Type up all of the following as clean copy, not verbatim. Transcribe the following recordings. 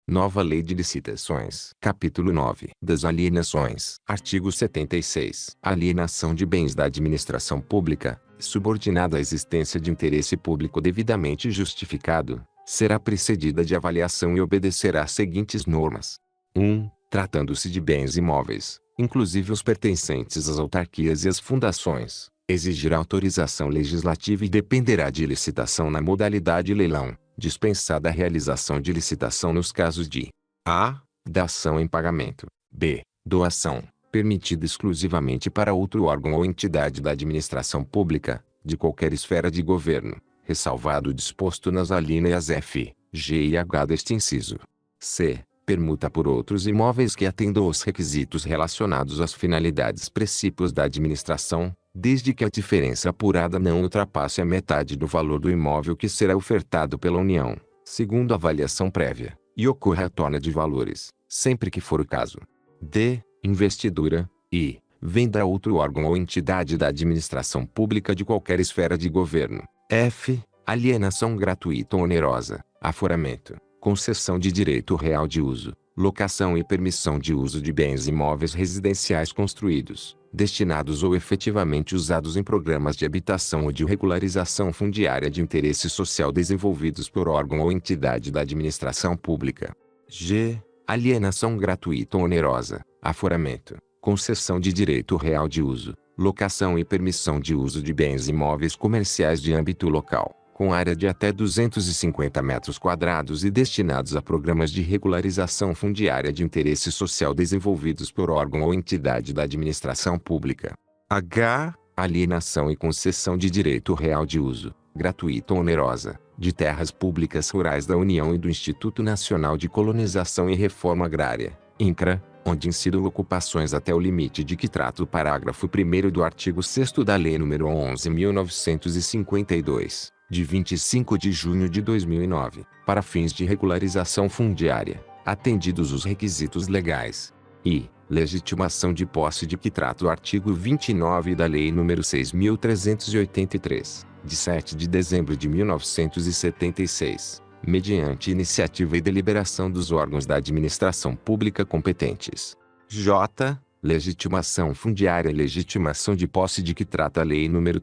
Nova Lei de Licitações. Capítulo 9. Das alienações. Artigo 76. A alienação de bens da administração pública, subordinada à existência de interesse público devidamente justificado, será precedida de avaliação e obedecerá às seguintes normas. 1. Tratando-se de bens imóveis, inclusive os pertencentes às autarquias e às fundações, exigirá autorização legislativa e dependerá de licitação na modalidade leilão, dispensada a realização de licitação nos casos de a. Dação em pagamento, b. Doação, permitida exclusivamente para outro órgão ou entidade da administração pública, de qualquer esfera de governo, ressalvado o disposto nas alíneas f, g e h deste inciso. c. Permuta por outros imóveis que atendam aos requisitos relacionados às finalidades princípios da administração, desde que a diferença apurada não ultrapasse a metade do valor do imóvel que será ofertado pela União, segundo avaliação prévia, e ocorra a torna de valores, sempre que for o caso. d. Investidura, e venda a outro órgão ou entidade da administração pública de qualquer esfera de governo. f. Alienação gratuita ou onerosa, aforamento, concessão de direito real de uso, locação e permissão de uso de bens imóveis residenciais construídos, destinados ou efetivamente usados em programas de habitação ou de regularização fundiária de interesse social desenvolvidos por órgão ou entidade da administração pública. g. Alienação gratuita ou onerosa, aforamento, concessão de direito real de uso, locação e permissão de uso de bens imóveis comerciais de âmbito local, com área de até 250 metros quadrados e destinados a programas de regularização fundiária de interesse social desenvolvidos por órgão ou entidade da administração pública. h. Alienação e concessão de direito real de uso, gratuita ou onerosa, de terras públicas rurais da União e do Instituto Nacional de Colonização e Reforma Agrária, INCRA, onde incidam ocupações até o limite de que trata o parágrafo 1º do artigo 6º da Lei nº 11.952. de 25 de junho de 2009, para fins de regularização fundiária, atendidos os requisitos legais. E legitimação de posse de que trata o artigo 29 da Lei nº 6.383, de 7 de dezembro de 1976, mediante iniciativa e deliberação dos órgãos da administração pública competentes. j. Legitimação fundiária e legitimação de posse de que trata a Lei nº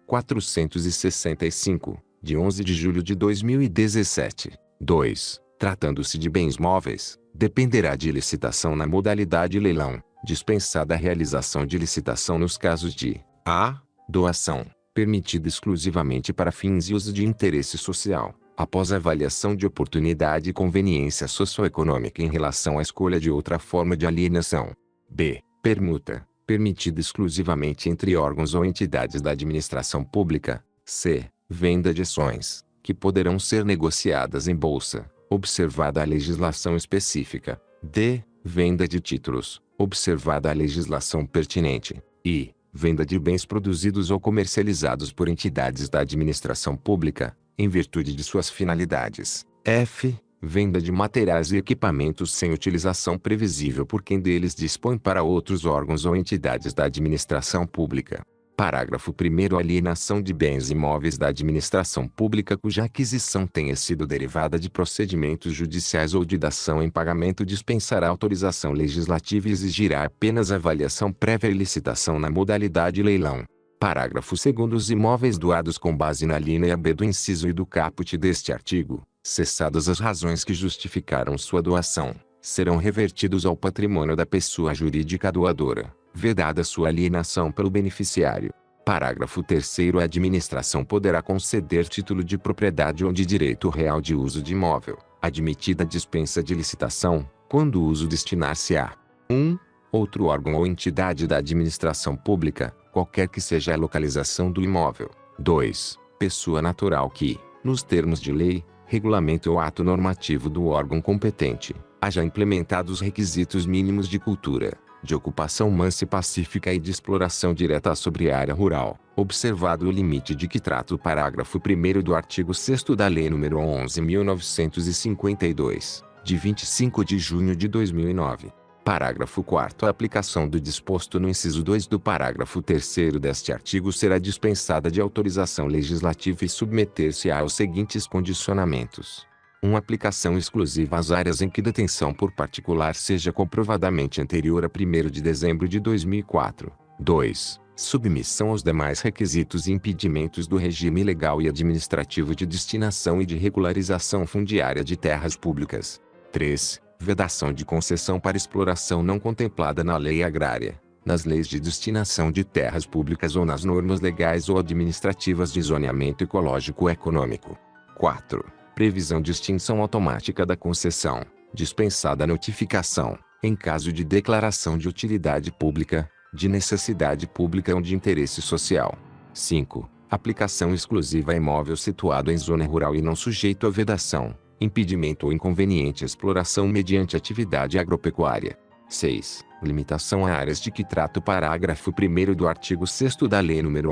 13.465, de 11 de julho de 2017. 2. Tratando-se de bens móveis, dependerá de licitação na modalidade leilão, dispensada a realização de licitação nos casos de a. Doação, permitida exclusivamente para fins e uso de interesse social, após avaliação de oportunidade e conveniência socioeconômica em relação à escolha de outra forma de alienação. b. Permuta, permitida exclusivamente entre órgãos ou entidades da administração pública. c. Venda de ações, que poderão ser negociadas em bolsa, observada a legislação específica. d. Venda de títulos, observada a legislação pertinente. e venda de bens produzidos ou comercializados por entidades da administração pública, em virtude de suas finalidades. f. Venda de materiais e equipamentos sem utilização previsível por quem deles dispõe para outros órgãos ou entidades da administração pública. Parágrafo 1º. Alienação de bens imóveis da administração pública cuja aquisição tenha sido derivada de procedimentos judiciais ou de dação em pagamento dispensará autorização legislativa e exigirá apenas avaliação prévia e licitação na modalidade leilão. Parágrafo 2º. Os imóveis doados com base na linha B do inciso e do caput deste artigo, cessadas as razões que justificaram sua doação, serão revertidos ao patrimônio da pessoa jurídica doadora, vedada sua alienação pelo beneficiário. Parágrafo 3º. A administração poderá conceder título de propriedade ou de direito real de uso de imóvel, admitida a dispensa de licitação, quando o uso destinar-se a 1. Outro órgão ou entidade da administração pública, qualquer que seja a localização do imóvel. 2. Pessoa natural que, nos termos de lei, regulamento ou ato normativo do órgão competente, haja implementado os requisitos mínimos de cultura, de ocupação mansa e pacífica e de exploração direta sobre a área rural, observado o limite de que trata o parágrafo 1º do artigo 6º da Lei nº 11.952, de 25 de junho de 2009. Parágrafo 4º. A aplicação do disposto no inciso 2 do parágrafo 3º deste artigo será dispensada de autorização legislativa e submeter-se aos seguintes condicionamentos. Uma aplicação exclusiva às áreas em que detenção por particular seja comprovadamente anterior a 1º de dezembro de 2004. 2. Submissão aos demais requisitos e impedimentos do regime legal e administrativo de destinação e de regularização fundiária de terras públicas. 3. Vedação de concessão para exploração não contemplada na lei agrária, nas leis de destinação de terras públicas ou nas normas legais ou administrativas de zoneamento ecológico-econômico. 4. Previsão de extinção automática da concessão, dispensada a notificação, em caso de declaração de utilidade pública, de necessidade pública ou de interesse social. 5. Aplicação exclusiva a imóvel situado em zona rural e não sujeito a vedação, impedimento ou inconveniente exploração mediante atividade agropecuária. 6. Limitação a áreas de que trata o parágrafo 1º do artigo 6º da Lei nº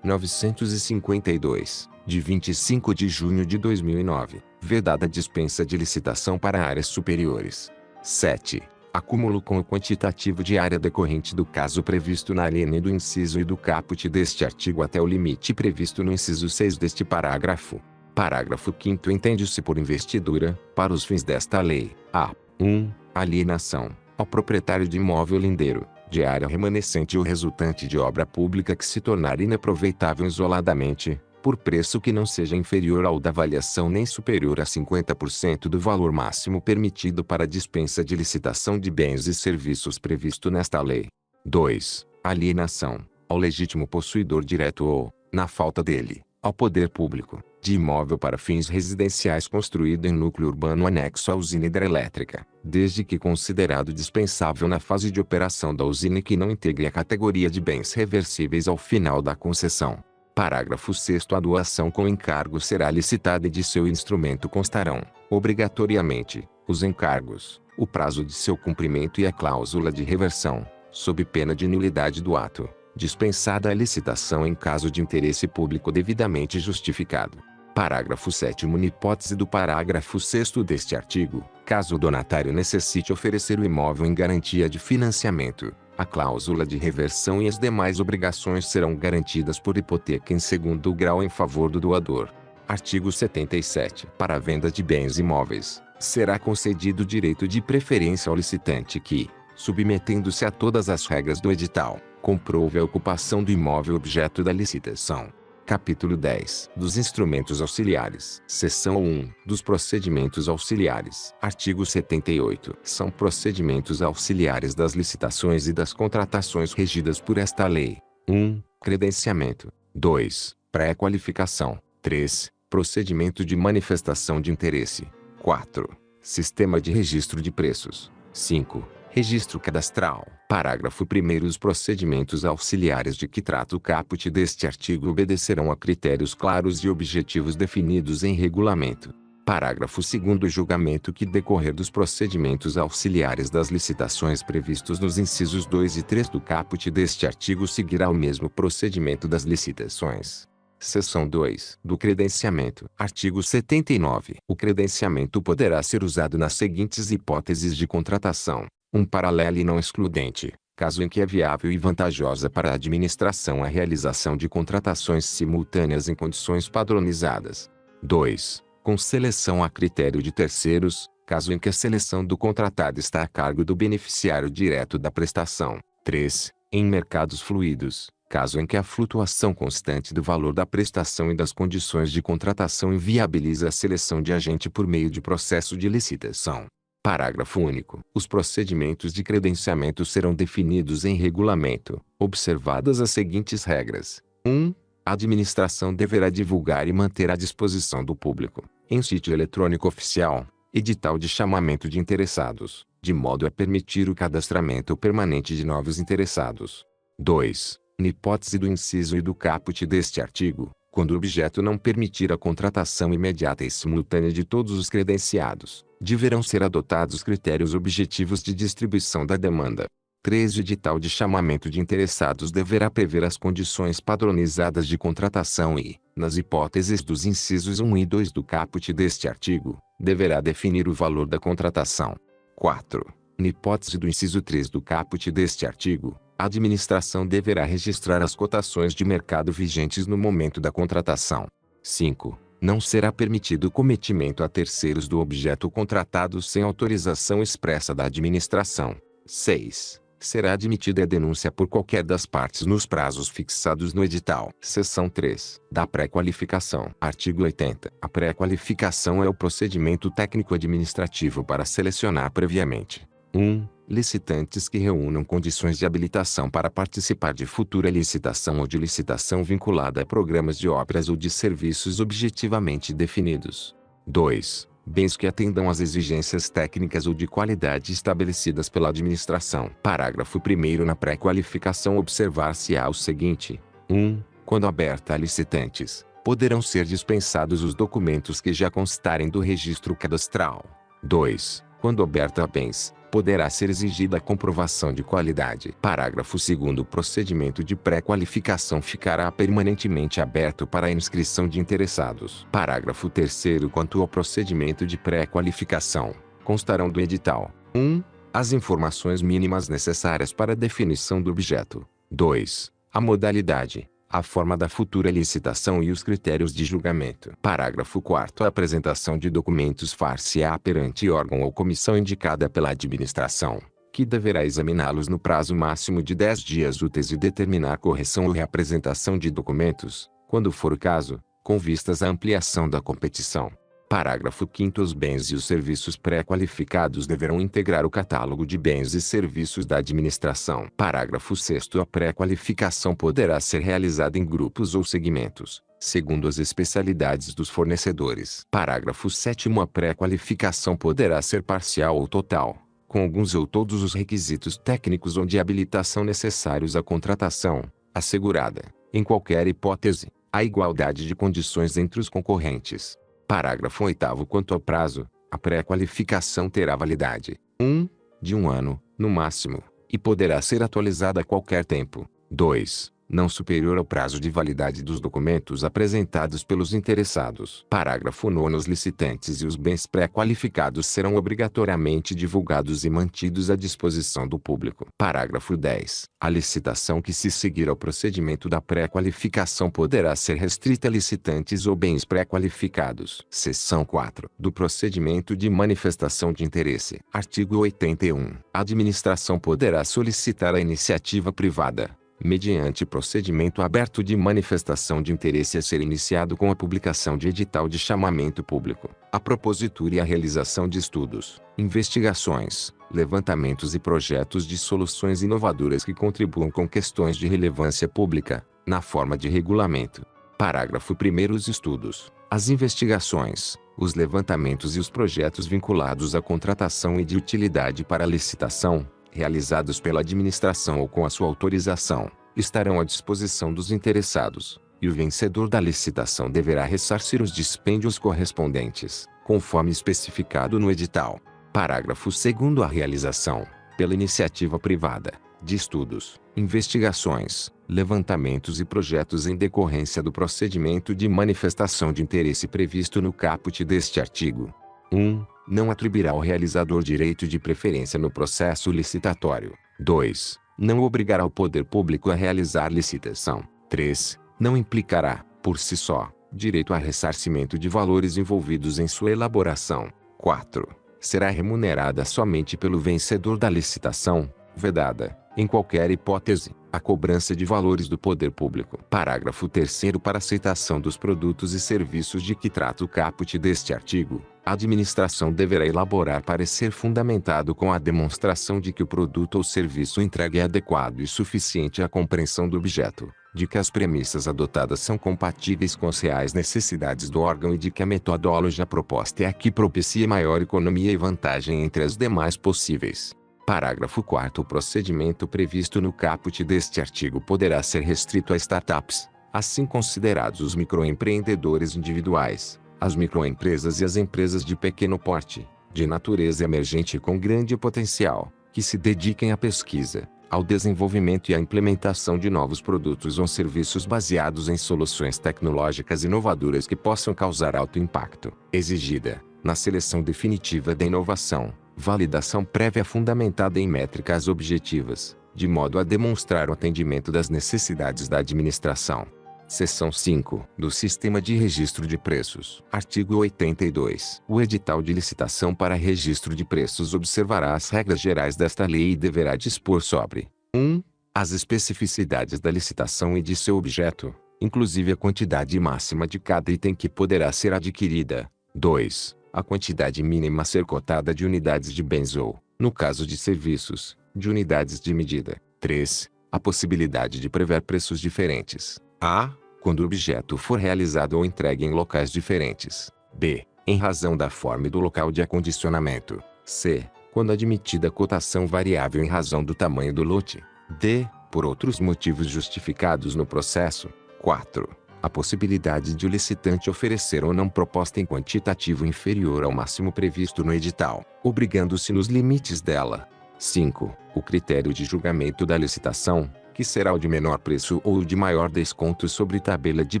11.952, de 25 de junho de 2009, vedada a dispensa de licitação para áreas superiores. 7. Acúmulo com o quantitativo de área decorrente do caso previsto na alínea do inciso e do caput deste artigo até o limite previsto no inciso 6 deste parágrafo. Parágrafo 5º. Entende-se por investidura, para os fins desta lei, a 1. Alienação, ao proprietário de imóvel lindeiro, de área remanescente ou resultante de obra pública que se tornar inaproveitável isoladamente, por preço que não seja inferior ao da avaliação nem superior a 50% do valor máximo permitido para a dispensa de licitação de bens e serviços previsto nesta lei. 2. Alienação, ao legítimo possuidor direto ou, na falta dele, ao poder público, de imóvel para fins residenciais construído em núcleo urbano anexo à usina hidrelétrica, desde que considerado dispensável na fase de operação da usina e que não integre a categoria de bens reversíveis ao final da concessão. Parágrafo 6º. A doação com encargo será licitada e de seu instrumento constarão, obrigatoriamente, os encargos, o prazo de seu cumprimento e a cláusula de reversão, sob pena de nulidade do ato, dispensada a licitação em caso de interesse público devidamente justificado. Parágrafo 7º. Na hipótese do parágrafo 6º deste artigo, caso o donatário necessite oferecer o imóvel em garantia de financiamento, a cláusula de reversão e as demais obrigações serão garantidas por hipoteca em segundo grau em favor do doador. Artigo 77. Para a venda de bens imóveis, será concedido direito de preferência ao licitante que, submetendo-se a todas as regras do edital, comprove a ocupação do imóvel objeto da licitação. Capítulo 10. Dos instrumentos auxiliares. Seção 1. Dos procedimentos auxiliares. Artigo 78. São procedimentos auxiliares das licitações e das contratações regidas por esta lei. 1. Credenciamento. 2. Pré-qualificação. 3. Procedimento de manifestação de interesse. 4. Sistema de registro de preços. 5. Registro cadastral. Parágrafo 1º. Os procedimentos auxiliares de que trata o caput deste artigo obedecerão a critérios claros e objetivos definidos em regulamento. Parágrafo 2º. O julgamento que decorrer dos procedimentos auxiliares das licitações previstos nos incisos 2 e 3 do caput deste artigo seguirá o mesmo procedimento das licitações. Seção 2. Do credenciamento. Artigo 79. O credenciamento poderá ser usado nas seguintes hipóteses de contratação. Paralela e não excludente, caso em que é viável e vantajosa para a administração a realização de contratações simultâneas em condições padronizadas. 2. Com seleção a critério de terceiros, caso em que a seleção do contratado está a cargo do beneficiário direto da prestação. 3. Em mercados fluidos, caso em que a flutuação constante do valor da prestação e das condições de contratação inviabiliza a seleção de agente por meio de processo de licitação. Parágrafo único. Os procedimentos de credenciamento serão definidos em regulamento, observadas as seguintes regras. 1. A administração deverá divulgar e manter à disposição do público, em sítio eletrônico oficial, edital de chamamento de interessados, de modo a permitir o cadastramento permanente de novos interessados. 2. Na hipótese do inciso e do caput deste artigo, quando o objeto não permitir a contratação imediata e simultânea de todos os credenciados, deverão ser adotados critérios objetivos de distribuição da demanda. 3. O edital de chamamento de interessados deverá prever as condições padronizadas de contratação e, nas hipóteses dos incisos 1 e 2 do caput deste artigo, deverá definir o valor da contratação. 4. Na hipótese do inciso 3 do caput deste artigo, a administração deverá registrar as cotações de mercado vigentes no momento da contratação. 5. Não será permitido o cometimento a terceiros do objeto contratado sem autorização expressa da administração. 6. Será admitida a denúncia por qualquer das partes nos prazos fixados no edital. Seção 3. Da pré-qualificação. Artigo 80. A pré-qualificação é o procedimento técnico-administrativo para selecionar previamente 1. Licitantes que reúnam condições de habilitação para participar de futura licitação ou de licitação vinculada a programas de obras ou de serviços objetivamente definidos. 2. Bens que atendam às exigências técnicas ou de qualidade estabelecidas pela administração. Parágrafo 1º. Na pré-qualificação observar-se-á o seguinte: 1. Quando aberta a licitantes, poderão ser dispensados os documentos que já constarem do registro cadastral. 2. Quando aberta a bens, poderá ser exigida a comprovação de qualidade. Parágrafo 2º. O procedimento de pré-qualificação ficará permanentemente aberto para a inscrição de interessados. Parágrafo 3º. Quanto ao procedimento de pré-qualificação, constarão do edital: 1. As informações mínimas necessárias para a definição do objeto. 2. A modalidade, a forma da futura licitação e os critérios de julgamento. Parágrafo 4º. A apresentação de documentos far-se-á perante órgão ou comissão indicada pela administração, que deverá examiná-los no prazo máximo de 10 dias úteis e determinar correção ou reapresentação de documentos, quando for o caso, com vistas à ampliação da competição. Parágrafo 5º. Os bens e os serviços pré-qualificados deverão integrar o catálogo de bens e serviços da administração. Parágrafo 6º. A pré-qualificação poderá ser realizada em grupos ou segmentos, segundo as especialidades dos fornecedores. Parágrafo 7º. A pré-qualificação poderá ser parcial ou total, com alguns ou todos os requisitos técnicos ou de habilitação necessários à contratação, assegurada, em qualquer hipótese, a igualdade de condições entre os concorrentes. Parágrafo 8º. Quanto ao prazo, a pré-qualificação terá validade: 1. De 1 ano, no máximo, e poderá ser atualizada a qualquer tempo. 2. Não superior ao prazo de validade dos documentos apresentados pelos interessados. Parágrafo 9º. Os licitantes e os bens pré-qualificados serão obrigatoriamente divulgados e mantidos à disposição do público. Parágrafo 10. A licitação que se seguir ao procedimento da pré-qualificação poderá ser restrita a licitantes ou bens pré-qualificados. Seção 4. Do procedimento de manifestação de interesse. Artigo 81. A administração poderá solicitar a iniciativa privada, mediante procedimento aberto de manifestação de interesse a ser iniciado com a publicação de edital de chamamento público, a propositura e a realização de estudos, investigações, levantamentos e projetos de soluções inovadoras que contribuam com questões de relevância pública, na forma de regulamento. Parágrafo 1º. Os estudos, as investigações, os levantamentos e os projetos vinculados à contratação e de utilidade para a licitação, realizados pela administração ou com a sua autorização, estarão à disposição dos interessados, e o vencedor da licitação deverá ressarcir os dispêndios correspondentes, conforme especificado no edital. Parágrafo 2º. A realização, pela iniciativa privada, de estudos, investigações, levantamentos e projetos em decorrência do procedimento de manifestação de interesse previsto no caput deste artigo: 1. Não atribuirá ao realizador direito de preferência no processo licitatório. 2. Não obrigará o poder público a realizar licitação. 3. Não implicará, por si só, direito a ressarcimento de valores envolvidos em sua elaboração. 4. Será remunerada somente pelo vencedor da licitação, vedada, em qualquer hipótese, a cobrança de valores do poder público. Parágrafo 3º. Para aceitação dos produtos e serviços de que trata o caput deste artigo, a administração deverá elaborar parecer fundamentado com a demonstração de que o produto ou serviço entregue é adequado e suficiente à compreensão do objeto, de que as premissas adotadas são compatíveis com as reais necessidades do órgão e de que a metodologia proposta é a que propicia maior economia e vantagem entre as demais possíveis. Parágrafo 4º. O procedimento previsto no caput deste artigo poderá ser restrito a startups, assim considerados os microempreendedores individuais, as microempresas e as empresas de pequeno porte, de natureza emergente e com grande potencial, que se dediquem à pesquisa, ao desenvolvimento e à implementação de novos produtos ou serviços baseados em soluções tecnológicas inovadoras que possam causar alto impacto. Exigida, na seleção definitiva da inovação, validação prévia fundamentada em métricas objetivas, de modo a demonstrar o atendimento das necessidades da administração. Seção 5. Do Sistema de Registro de Preços. Artigo 82. O edital de licitação para registro de preços observará as regras gerais desta lei e deverá dispor sobre 1. As especificidades da licitação e de seu objeto, inclusive a quantidade máxima de cada item que poderá ser adquirida. 2. A quantidade mínima a ser cotada de unidades de bens ou, no caso de serviços, de unidades de medida. 3. A possibilidade de prever preços diferentes. A. Quando o objeto for realizado ou entregue em locais diferentes. B. Em razão da forma e do local de acondicionamento. C. Quando admitida cotação variável em razão do tamanho do lote. D. Por outros motivos justificados no processo. 4. A possibilidade de o licitante oferecer ou não proposta em quantitativo inferior ao máximo previsto no edital, obrigando-se nos limites dela. 5. O critério de julgamento da licitação, que será o de menor preço ou o de maior desconto sobre tabela de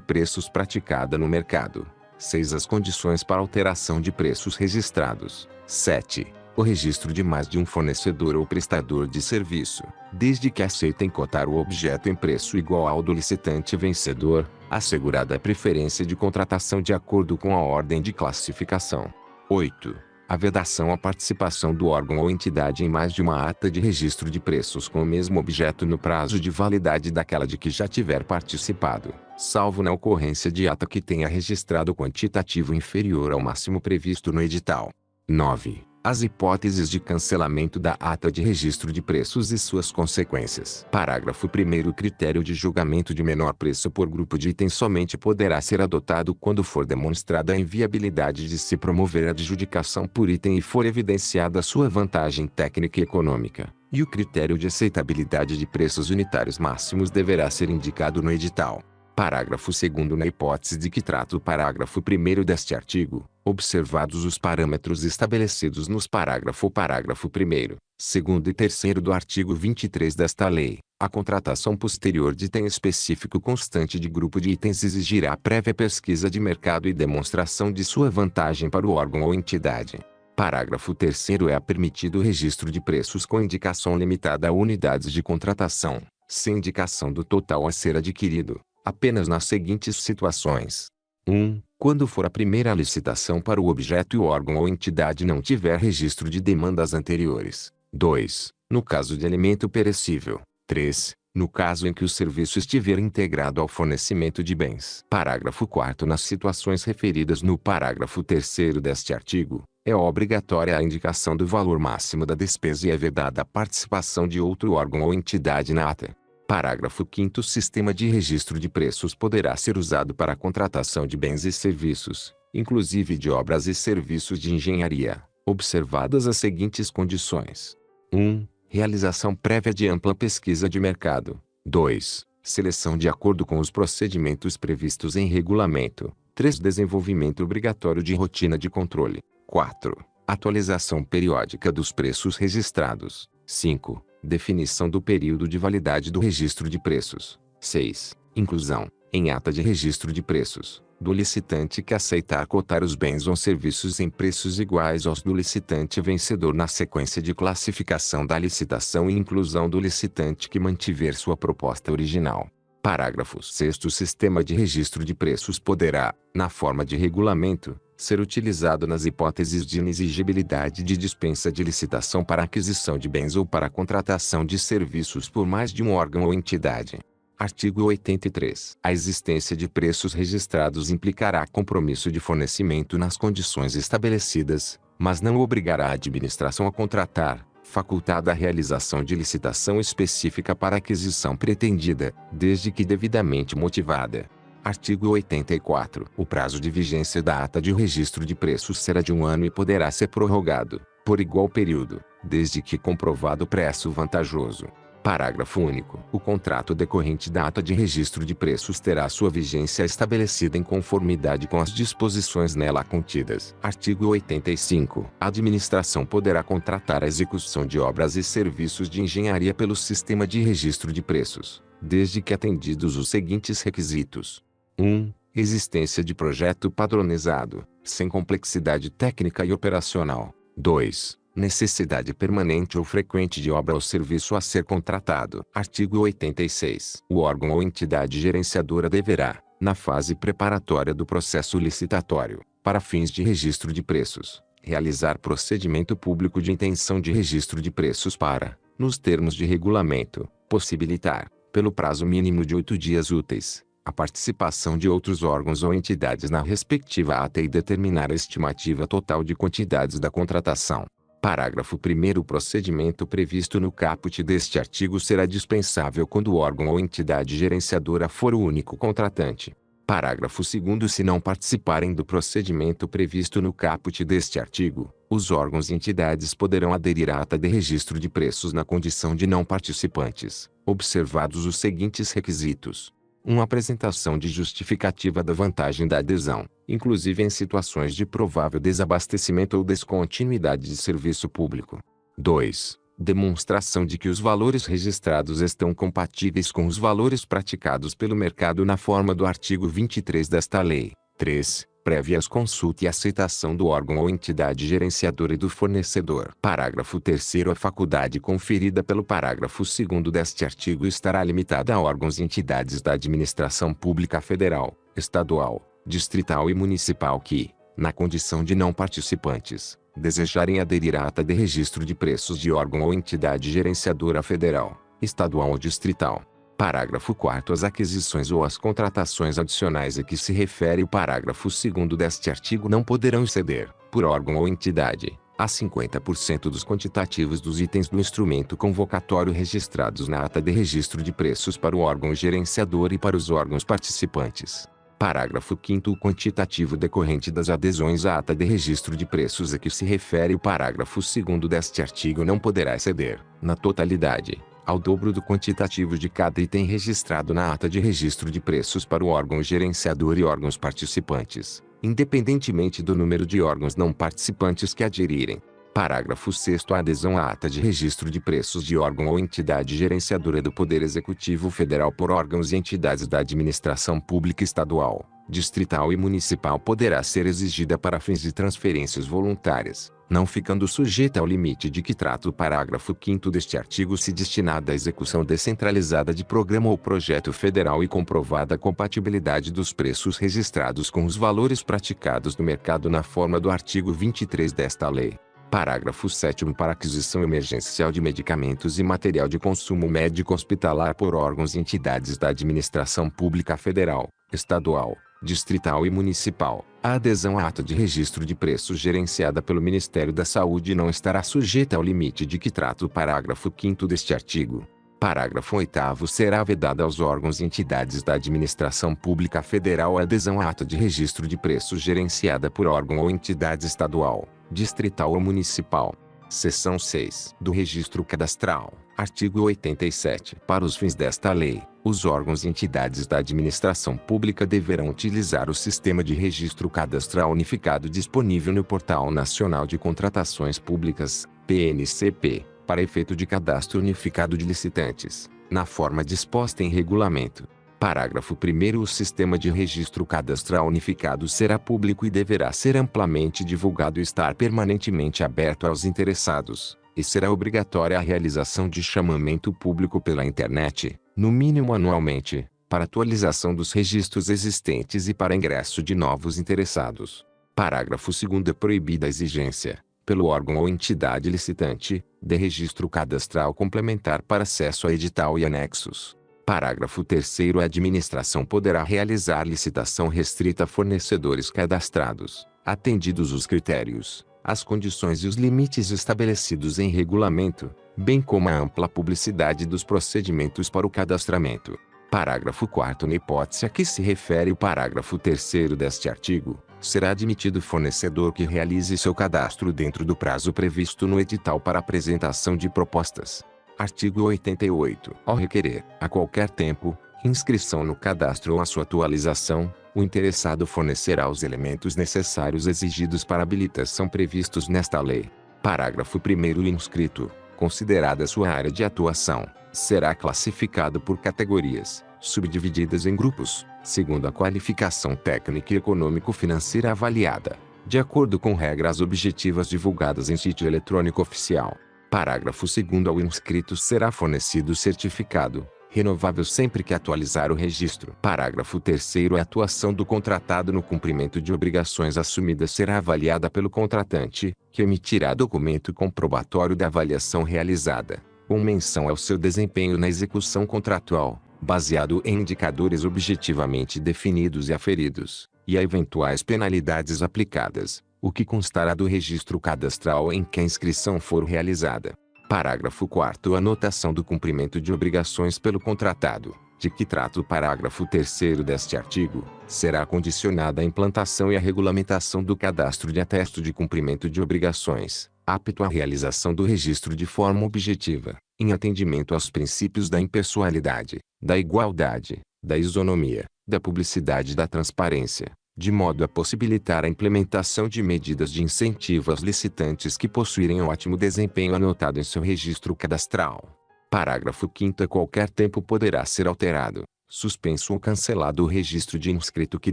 preços praticada no mercado. 6. As condições para alteração de preços registrados. 7. O registro de mais de um fornecedor ou prestador de serviço, desde que aceitem cotar o objeto em preço igual ao do licitante vencedor, assegurada a preferência de contratação de acordo com a ordem de classificação. 8. A vedação à participação do órgão ou entidade em mais de uma ata de registro de preços com o mesmo objeto no prazo de validade daquela de que já tiver participado, salvo na ocorrência de ata que tenha registrado quantitativo inferior ao máximo previsto no edital. 9. As hipóteses de cancelamento da ata de registro de preços e suas consequências. Parágrafo 1º. O critério de julgamento de menor preço por grupo de itens somente poderá ser adotado quando for demonstrada a inviabilidade de se promover a adjudicação por item e for evidenciada sua vantagem técnica e econômica. E o critério de aceitabilidade de preços unitários máximos deverá ser indicado no edital. Parágrafo 2º. Na hipótese de que trata o parágrafo 1º deste artigo, observados os parâmetros estabelecidos nos parágrafo 1º, 2º e 3º do artigo 23 desta lei, a contratação posterior de item específico constante de grupo de itens exigirá prévia pesquisa de mercado e demonstração de sua vantagem para o órgão ou entidade. Parágrafo 3º. É permitido o registro de preços com indicação limitada a unidades de contratação, sem indicação do total a ser adquirido, apenas nas seguintes situações. 1. Quando for a primeira licitação para o objeto e o órgão ou entidade não tiver registro de demandas anteriores. 2. No caso de alimento perecível. 3. No caso em que o serviço estiver integrado ao fornecimento de bens. Parágrafo 4º. Nas situações referidas no parágrafo 3º deste artigo, é obrigatória a indicação do valor máximo da despesa e é vedada a participação de outro órgão ou entidade na ata. Parágrafo 5º. O sistema de registro de preços poderá ser usado para a contratação de bens e serviços, inclusive de obras e serviços de engenharia, observadas as seguintes condições. 1. Realização prévia de ampla pesquisa de mercado. 2. Seleção de acordo com os procedimentos previstos em regulamento. 3. Desenvolvimento obrigatório de rotina de controle. 4. Atualização periódica dos preços registrados. 5. Definição do período de validade do registro de preços. 6. Inclusão, em ata de registro de preços, do licitante que aceitar cotar os bens ou serviços em preços iguais aos do licitante vencedor na sequência de classificação da licitação e inclusão do licitante que mantiver sua proposta original. Parágrafo 6º. O sistema de registro de preços poderá, na forma de regulamento, ser utilizado nas hipóteses de inexigibilidade de dispensa de licitação para aquisição de bens ou para contratação de serviços por mais de um órgão ou entidade. Artigo 83. A existência de preços registrados implicará compromisso de fornecimento nas condições estabelecidas, mas não obrigará a administração a contratar, facultada a realização de licitação específica para a aquisição pretendida, desde que devidamente motivada. Artigo 84. O prazo de vigência da ata de registro de preços será de 1 ano e poderá ser prorrogado, por igual período, desde que comprovado preço vantajoso. Parágrafo único. O contrato decorrente da ata de registro de preços terá sua vigência estabelecida em conformidade com as disposições nela contidas. Artigo 85. A administração poderá contratar a execução de obras e serviços de engenharia pelo sistema de registro de preços, desde que atendidos os seguintes requisitos. 1. Existência de projeto padronizado, sem complexidade técnica e operacional. 2. Necessidade permanente ou frequente de obra ou serviço a ser contratado. Artigo 86. O órgão ou entidade gerenciadora deverá, na fase preparatória do processo licitatório, para fins de registro de preços, realizar procedimento público de intenção de registro de preços para, nos termos de regulamento, possibilitar, pelo prazo mínimo de 8 dias úteis, a participação de outros órgãos ou entidades na respectiva ata e determinar a estimativa total de quantidades da contratação. Parágrafo 1º. O procedimento previsto no caput deste artigo será dispensável quando o órgão ou entidade gerenciadora for o único contratante. Parágrafo 2º. Se não participarem do procedimento previsto no caput deste artigo, os órgãos e entidades poderão aderir à ata de registro de preços na condição de não participantes, observados os seguintes requisitos: uma apresentação de justificativa da vantagem da adesão, inclusive em situações de provável desabastecimento ou descontinuidade de serviço público. 2. Demonstração de que os valores registrados estão compatíveis com os valores praticados pelo mercado na forma do artigo 23 desta lei. 3. Prévias consulta e aceitação do órgão ou entidade gerenciadora e do fornecedor. Parágrafo 3º. A faculdade conferida pelo parágrafo 2º deste artigo estará limitada a órgãos e entidades da administração pública federal, estadual, distrital e municipal que, na condição de não participantes, desejarem aderir à ata de registro de preços de órgão ou entidade gerenciadora federal, estadual ou distrital. Parágrafo 4º. As aquisições ou as contratações adicionais a que se refere o parágrafo 2º deste artigo não poderão exceder, por órgão ou entidade, a 50% dos quantitativos dos itens do instrumento convocatório registrados na ata de registro de preços para o órgão gerenciador e para os órgãos participantes. Parágrafo 5º. O quantitativo decorrente das adesões à ata de registro de preços a que se refere o parágrafo 2º deste artigo não poderá exceder, na totalidade, ao dobro do quantitativo de cada item registrado na ata de registro de preços para o órgão gerenciador e órgãos participantes, independentemente do número de órgãos não participantes que aderirem. Parágrafo 6º. A adesão à ata de registro de preços de órgão ou entidade gerenciadora do Poder Executivo Federal por órgãos e entidades da administração pública estadual, distrital e municipal poderá ser exigida para fins de transferências voluntárias, não ficando sujeita ao limite de que trata o parágrafo 5º deste artigo se destinada à execução descentralizada de programa ou projeto federal e comprovada a compatibilidade dos preços registrados com os valores praticados no mercado na forma do artigo 23 desta lei. Parágrafo 7º. Para aquisição emergencial de medicamentos e material de consumo médico hospitalar por órgãos e entidades da administração pública federal, estadual, distrital e municipal, a adesão à ata de registro de preços gerenciada pelo Ministério da Saúde não estará sujeita ao limite de que trata o parágrafo 5º deste artigo. Parágrafo 8º. Será vedada aos órgãos e entidades da administração pública federal a adesão à ata de registro de preços gerenciada por órgão ou entidade estadual, distrital ou municipal. Seção 6 do Registro Cadastral. Artigo 87. Para os fins desta lei, os órgãos e entidades da administração pública deverão utilizar o Sistema de Registro Cadastral Unificado disponível no Portal Nacional de Contratações Públicas, PNCP, para efeito de cadastro unificado de licitantes, na forma disposta em regulamento. Parágrafo 1º. O Sistema de Registro Cadastral Unificado será público e deverá ser amplamente divulgado e estar permanentemente aberto aos interessados, e será obrigatória a realização de chamamento público pela internet, no mínimo anualmente, para atualização dos registros existentes e para ingresso de novos interessados. Parágrafo 2º. É proibida a exigência, pelo órgão ou entidade licitante, de registro cadastral complementar para acesso a edital e anexos. Parágrafo 3º. A administração poderá realizar licitação restrita a fornecedores cadastrados, atendidos os critérios, as condições e os limites estabelecidos em regulamento, bem como a ampla publicidade dos procedimentos para o cadastramento. Parágrafo 4º. Na hipótese a que se refere o parágrafo 3º deste artigo, será admitido fornecedor que realize seu cadastro dentro do prazo previsto no edital para apresentação de propostas. Artigo 88. Ao requerer, a qualquer tempo, inscrição no cadastro ou a sua atualização, o interessado fornecerá os elementos necessários exigidos para habilitação previstos nesta lei. Parágrafo 1º. O inscrito, considerada sua área de atuação, será classificado por categorias, subdivididas em grupos, segundo a qualificação técnica e econômico-financeira avaliada. de acordo com regras objetivas divulgadas em sítio eletrônico oficial. Parágrafo 2º. Ao inscrito será fornecido certificado, renovável sempre que atualizar o registro. Parágrafo 3º. A atuação do contratado no cumprimento de obrigações assumidas será avaliada pelo contratante, que emitirá documento comprobatório da avaliação realizada, com menção ao seu desempenho na execução contratual, baseado em indicadores objetivamente definidos e aferidos, e a eventuais penalidades aplicadas, o que constará do registro cadastral em que a inscrição for realizada. Parágrafo 4º. A anotação do cumprimento de obrigações pelo contratado, de que trata o parágrafo 3º deste artigo, será condicionada à implantação e à regulamentação do cadastro de atesto de cumprimento de obrigações, apto à realização do registro de forma objetiva, em atendimento aos princípios da impessoalidade, da igualdade, da isonomia, da publicidade e da transparência, de modo a possibilitar a implementação de medidas de incentivo aos licitantes que possuírem ótimo desempenho anotado em seu registro cadastral. Parágrafo 5º. A qualquer tempo poderá ser alterado, suspenso ou cancelado o registro de inscrito que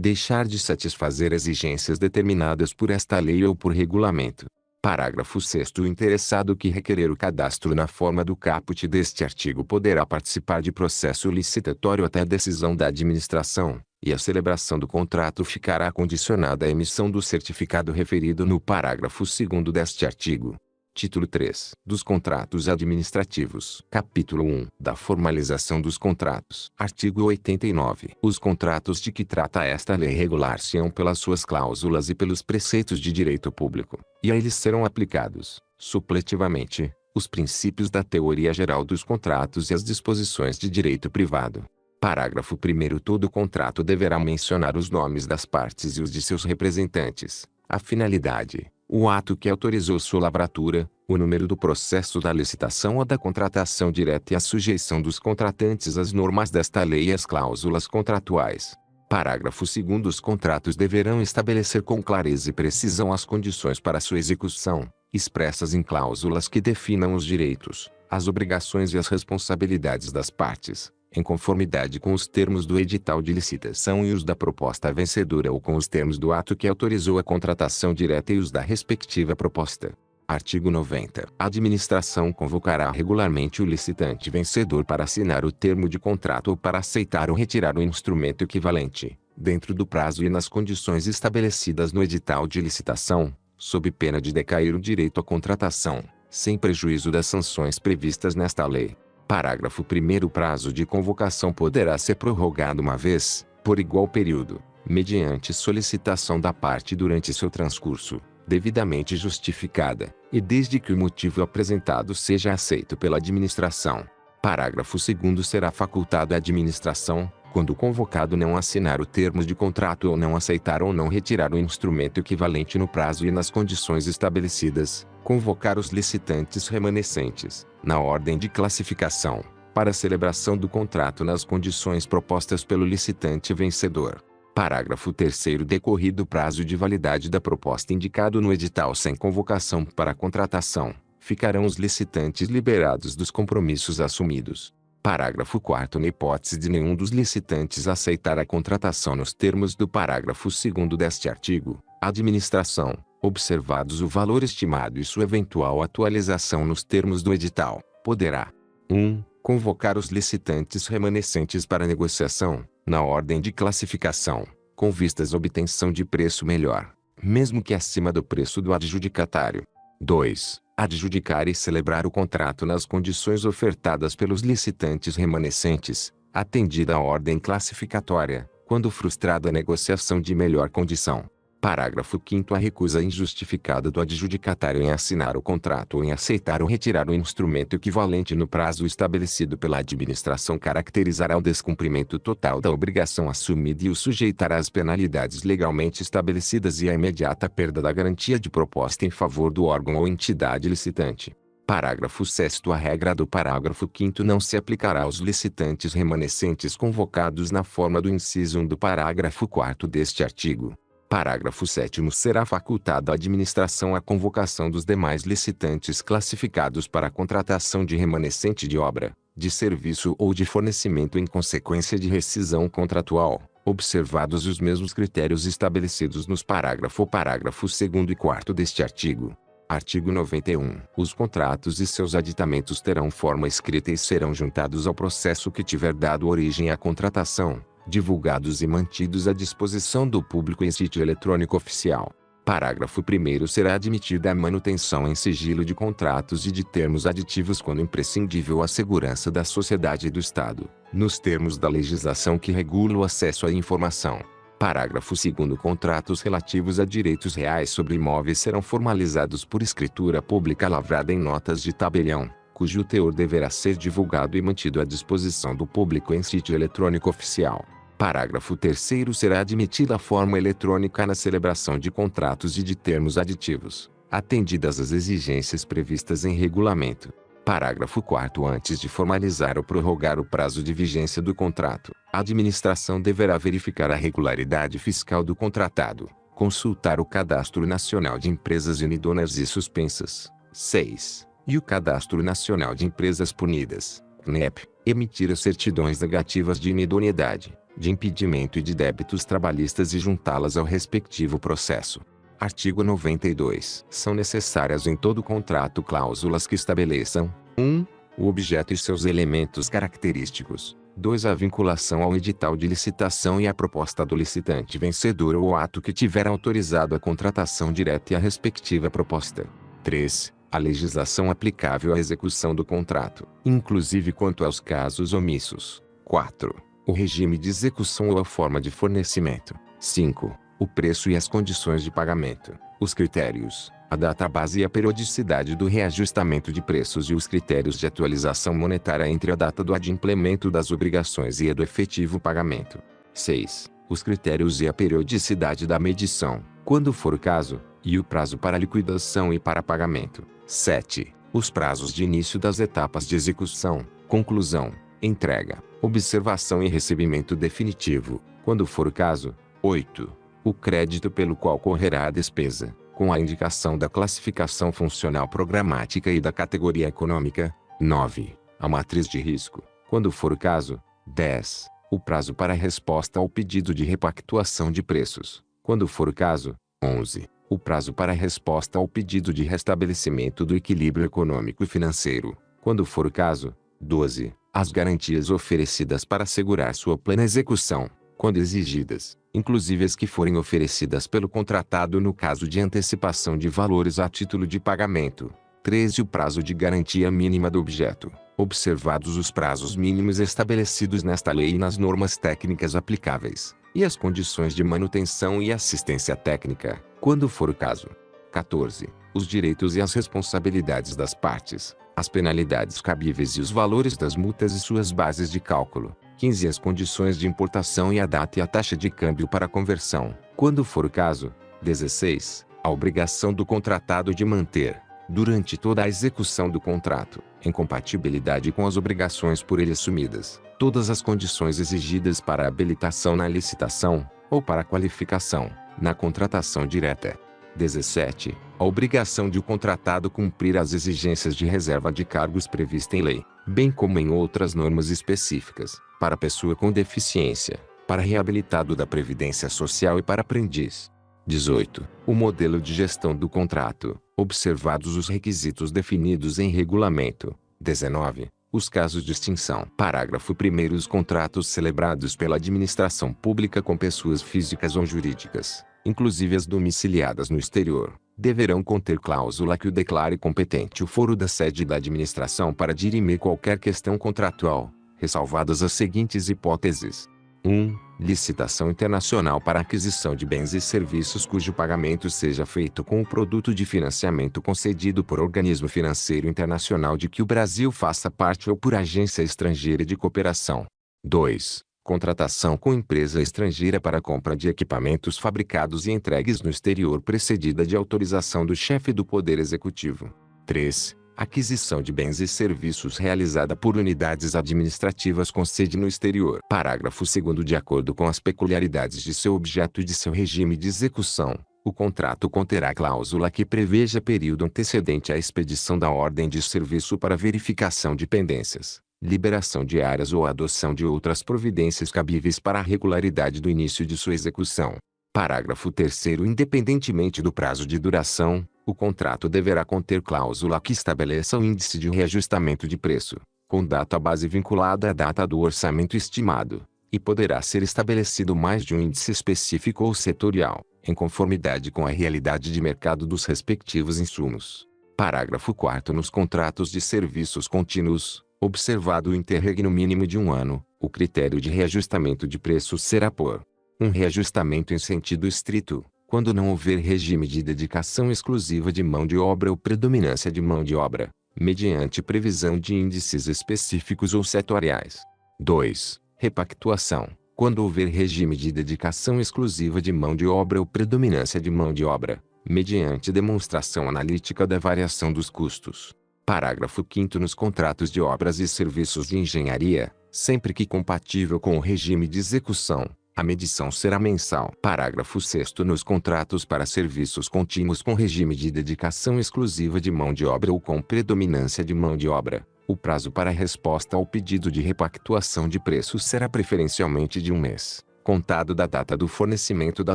deixar de satisfazer exigências determinadas por esta lei ou por regulamento. Parágrafo 6º. O interessado que requerer o cadastro na forma do caput deste artigo poderá participar de processo licitatório até a decisão da administração, e a celebração do contrato ficará condicionada à emissão do certificado referido no parágrafo 2º deste artigo. Título 3. Dos contratos administrativos. Capítulo 1. Da formalização dos contratos. Artigo 89. Os contratos de que trata esta lei regular-se-ão pelas suas cláusulas e pelos preceitos de direito público, e a eles serão aplicados, supletivamente, os princípios da teoria geral dos contratos e as disposições de direito privado. Parágrafo 1º. Todo contrato deverá mencionar os nomes das partes e os de seus representantes, a finalidade, o ato que autorizou sua lavratura, o número do processo da licitação ou da contratação direta e a sujeição dos contratantes às normas desta lei e às cláusulas contratuais. Parágrafo 2º. Os contratos deverão estabelecer com clareza e precisão as condições para sua execução, expressas em cláusulas que definam os direitos, as obrigações e as responsabilidades das partes, em conformidade com os termos do edital de licitação e os da proposta vencedora ou com os termos do ato que autorizou a contratação direta e os da respectiva proposta. Artigo 90. A administração convocará regularmente o licitante vencedor para assinar o termo de contrato ou para aceitar ou retirar o instrumento equivalente, dentro do prazo e nas condições estabelecidas no edital de licitação, sob pena de decair o direito à contratação, sem prejuízo das sanções previstas nesta lei. Parágrafo 1º. O prazo de convocação poderá ser prorrogado uma vez, por igual período, mediante solicitação da parte durante seu transcurso, devidamente justificada, e desde que o motivo apresentado seja aceito pela administração. Parágrafo 2º. Será facultado à administração, quando o convocado não assinar o termo de contrato ou não aceitar ou não retirar o instrumento equivalente no prazo e nas condições estabelecidas, convocar os licitantes remanescentes, na ordem de classificação, para a celebração do contrato nas condições propostas pelo licitante vencedor. Parágrafo 3º. Decorrido o prazo de validade da proposta indicado no edital sem convocação para a contratação, ficarão os licitantes liberados dos compromissos assumidos. Parágrafo 4º. Na hipótese de nenhum dos licitantes aceitar a contratação nos termos do parágrafo 2º deste artigo, a administração, observados o valor estimado e sua eventual atualização nos termos do edital, poderá 1. Convocar os licitantes remanescentes para negociação, na ordem de classificação, com vistas à obtenção de preço melhor, mesmo que acima do preço do adjudicatário. 2. Adjudicar e celebrar o contrato nas condições ofertadas pelos licitantes remanescentes, atendida a ordem classificatória, quando frustrada a negociação de melhor condição. Parágrafo 5º. A recusa injustificada do adjudicatário em assinar o contrato ou em aceitar ou retirar o instrumento equivalente no prazo estabelecido pela administração caracterizará o descumprimento total da obrigação assumida e o sujeitará às penalidades legalmente estabelecidas e à imediata perda da garantia de proposta em favor do órgão ou entidade licitante. Parágrafo 6º. A regra do parágrafo 5º não se aplicará aos licitantes remanescentes convocados na forma do inciso 1 do parágrafo 4º deste artigo. Parágrafo 7º. Será facultada à administração a convocação dos demais licitantes classificados para a contratação de remanescente de obra, de serviço ou de fornecimento em consequência de rescisão contratual, observados os mesmos critérios estabelecidos nos parágrafo 2º e 4º deste artigo. Artigo 91. Os contratos e seus aditamentos terão forma escrita e serão juntados ao processo que tiver dado origem à contratação, divulgados e mantidos à disposição do público em sítio eletrônico oficial. Parágrafo 1º. Será admitida a manutenção em sigilo de contratos e de termos aditivos quando imprescindível à segurança da sociedade e do Estado, nos termos da legislação que regula o acesso à informação. Parágrafo 2º. Contratos relativos a direitos reais sobre imóveis serão formalizados por escritura pública lavrada em notas de tabelião, cujo teor deverá ser divulgado e mantido à disposição do público em sítio eletrônico oficial. Parágrafo 3º. Será admitida a forma eletrônica na celebração de contratos e de termos aditivos, atendidas as exigências previstas em regulamento. Parágrafo 4º. Antes de formalizar ou prorrogar o prazo de vigência do contrato, a administração deverá verificar a regularidade fiscal do contratado, consultar o Cadastro Nacional de Empresas Inidonas e Suspensas, 6, e o Cadastro Nacional de Empresas Punidas, CNEP, emitir as certidões negativas de inidoneidade, de impedimento e de débitos trabalhistas e juntá-las ao respectivo processo. Artigo 92. São necessárias em todo contrato cláusulas que estabeleçam: 1. O objeto e seus elementos característicos. 2. A vinculação ao edital de licitação e à proposta do licitante vencedor ou o ato que tiver autorizado a contratação direta e a respectiva proposta. 3. A legislação aplicável à execução do contrato, inclusive quanto aos casos omissos. 4. O regime de execução ou a forma de fornecimento. 5. O preço e as condições de pagamento, os critérios, a data-base e a periodicidade do reajustamento de preços e os critérios de atualização monetária entre a data do adimplemento das obrigações e a do efetivo pagamento. 6. Os critérios e a periodicidade da medição, quando for o caso, e o prazo para liquidação e para pagamento. 7. Os prazos de início das etapas de execução, conclusão, entrega, observação e recebimento definitivo, quando for o caso. 8. O crédito pelo qual correrá a despesa, com a indicação da classificação funcional programática e da categoria econômica. 9. A matriz de risco, quando for o caso. 10. O prazo para resposta ao pedido de repactuação de preços, quando for o caso. 11. O prazo para resposta ao pedido de restabelecimento do equilíbrio econômico e financeiro, quando for o caso. 12. As garantias oferecidas para assegurar sua plena execução, quando exigidas, inclusive as que forem oferecidas pelo contratado no caso de antecipação de valores a título de pagamento. 13. O prazo de garantia mínima do objeto, observados os prazos mínimos estabelecidos nesta lei e nas normas técnicas aplicáveis, e as condições de manutenção e assistência técnica, quando for o caso. 14. Os direitos e as responsabilidades das partes, as penalidades cabíveis e os valores das multas e suas bases de cálculo. 15. As condições de importação e a data e a taxa de câmbio para conversão, quando for o caso. 16. A obrigação do contratado de manter, durante toda a execução do contrato, em compatibilidade com as obrigações por ele assumidas, todas as condições exigidas para a habilitação na licitação, ou para a qualificação, na contratação direta. 17. A obrigação de o contratado cumprir as exigências de reserva de cargos prevista em lei, bem como em outras normas específicas, para pessoa com deficiência, para reabilitado da Previdência Social e para aprendiz. 18. O modelo de gestão do contrato, observados os requisitos definidos em regulamento. 19. Os casos de extinção. Parágrafo 1º. Os contratos celebrados pela administração pública com pessoas físicas ou jurídicas, inclusive as domiciliadas no exterior, deverão conter cláusula que o declare competente o foro da sede da administração para dirimir qualquer questão contratual, ressalvadas as seguintes hipóteses. 1. Licitação internacional para aquisição de bens e serviços cujo pagamento seja feito com o produto de financiamento concedido por organismo financeiro internacional de que o Brasil faça parte ou por agência estrangeira de cooperação. 2. Contratação com empresa estrangeira para compra de equipamentos fabricados e entregues no exterior precedida de autorização do chefe do Poder Executivo. 3. Aquisição de bens e serviços realizada por unidades administrativas com sede no exterior. Parágrafo 2º. De acordo com as peculiaridades de seu objeto e de seu regime de execução, o contrato conterá cláusula que preveja período antecedente à expedição da ordem de serviço para verificação de pendências, liberação de áreas ou adoção de outras providências cabíveis para a regularidade do início de sua execução. Parágrafo 3º. Independentemente do prazo de duração, o contrato deverá conter cláusula que estabeleça o índice de reajustamento de preço, com data base vinculada à data do orçamento estimado, e poderá ser estabelecido mais de um índice específico ou setorial, em conformidade com a realidade de mercado dos respectivos insumos. Parágrafo 4º. Nos contratos de serviços contínuos, observado o interregno mínimo de 1 ano, o critério de reajustamento de preços será por um reajustamento em sentido estrito, quando não houver regime de dedicação exclusiva de mão de obra ou predominância de mão de obra, mediante previsão de índices específicos ou setoriais. 2. Repactuação, quando houver regime de dedicação exclusiva de mão de obra ou predominância de mão de obra, mediante demonstração analítica da variação dos custos. Parágrafo 5º. Nos contratos de obras e serviços de engenharia, sempre que compatível com o regime de execução, a medição será mensal. Parágrafo 6º. Nos contratos para serviços contínuos com regime de dedicação exclusiva de mão de obra ou com predominância de mão de obra, o prazo para resposta ao pedido de repactuação de preços será preferencialmente de 1 mês, contado da data do fornecimento da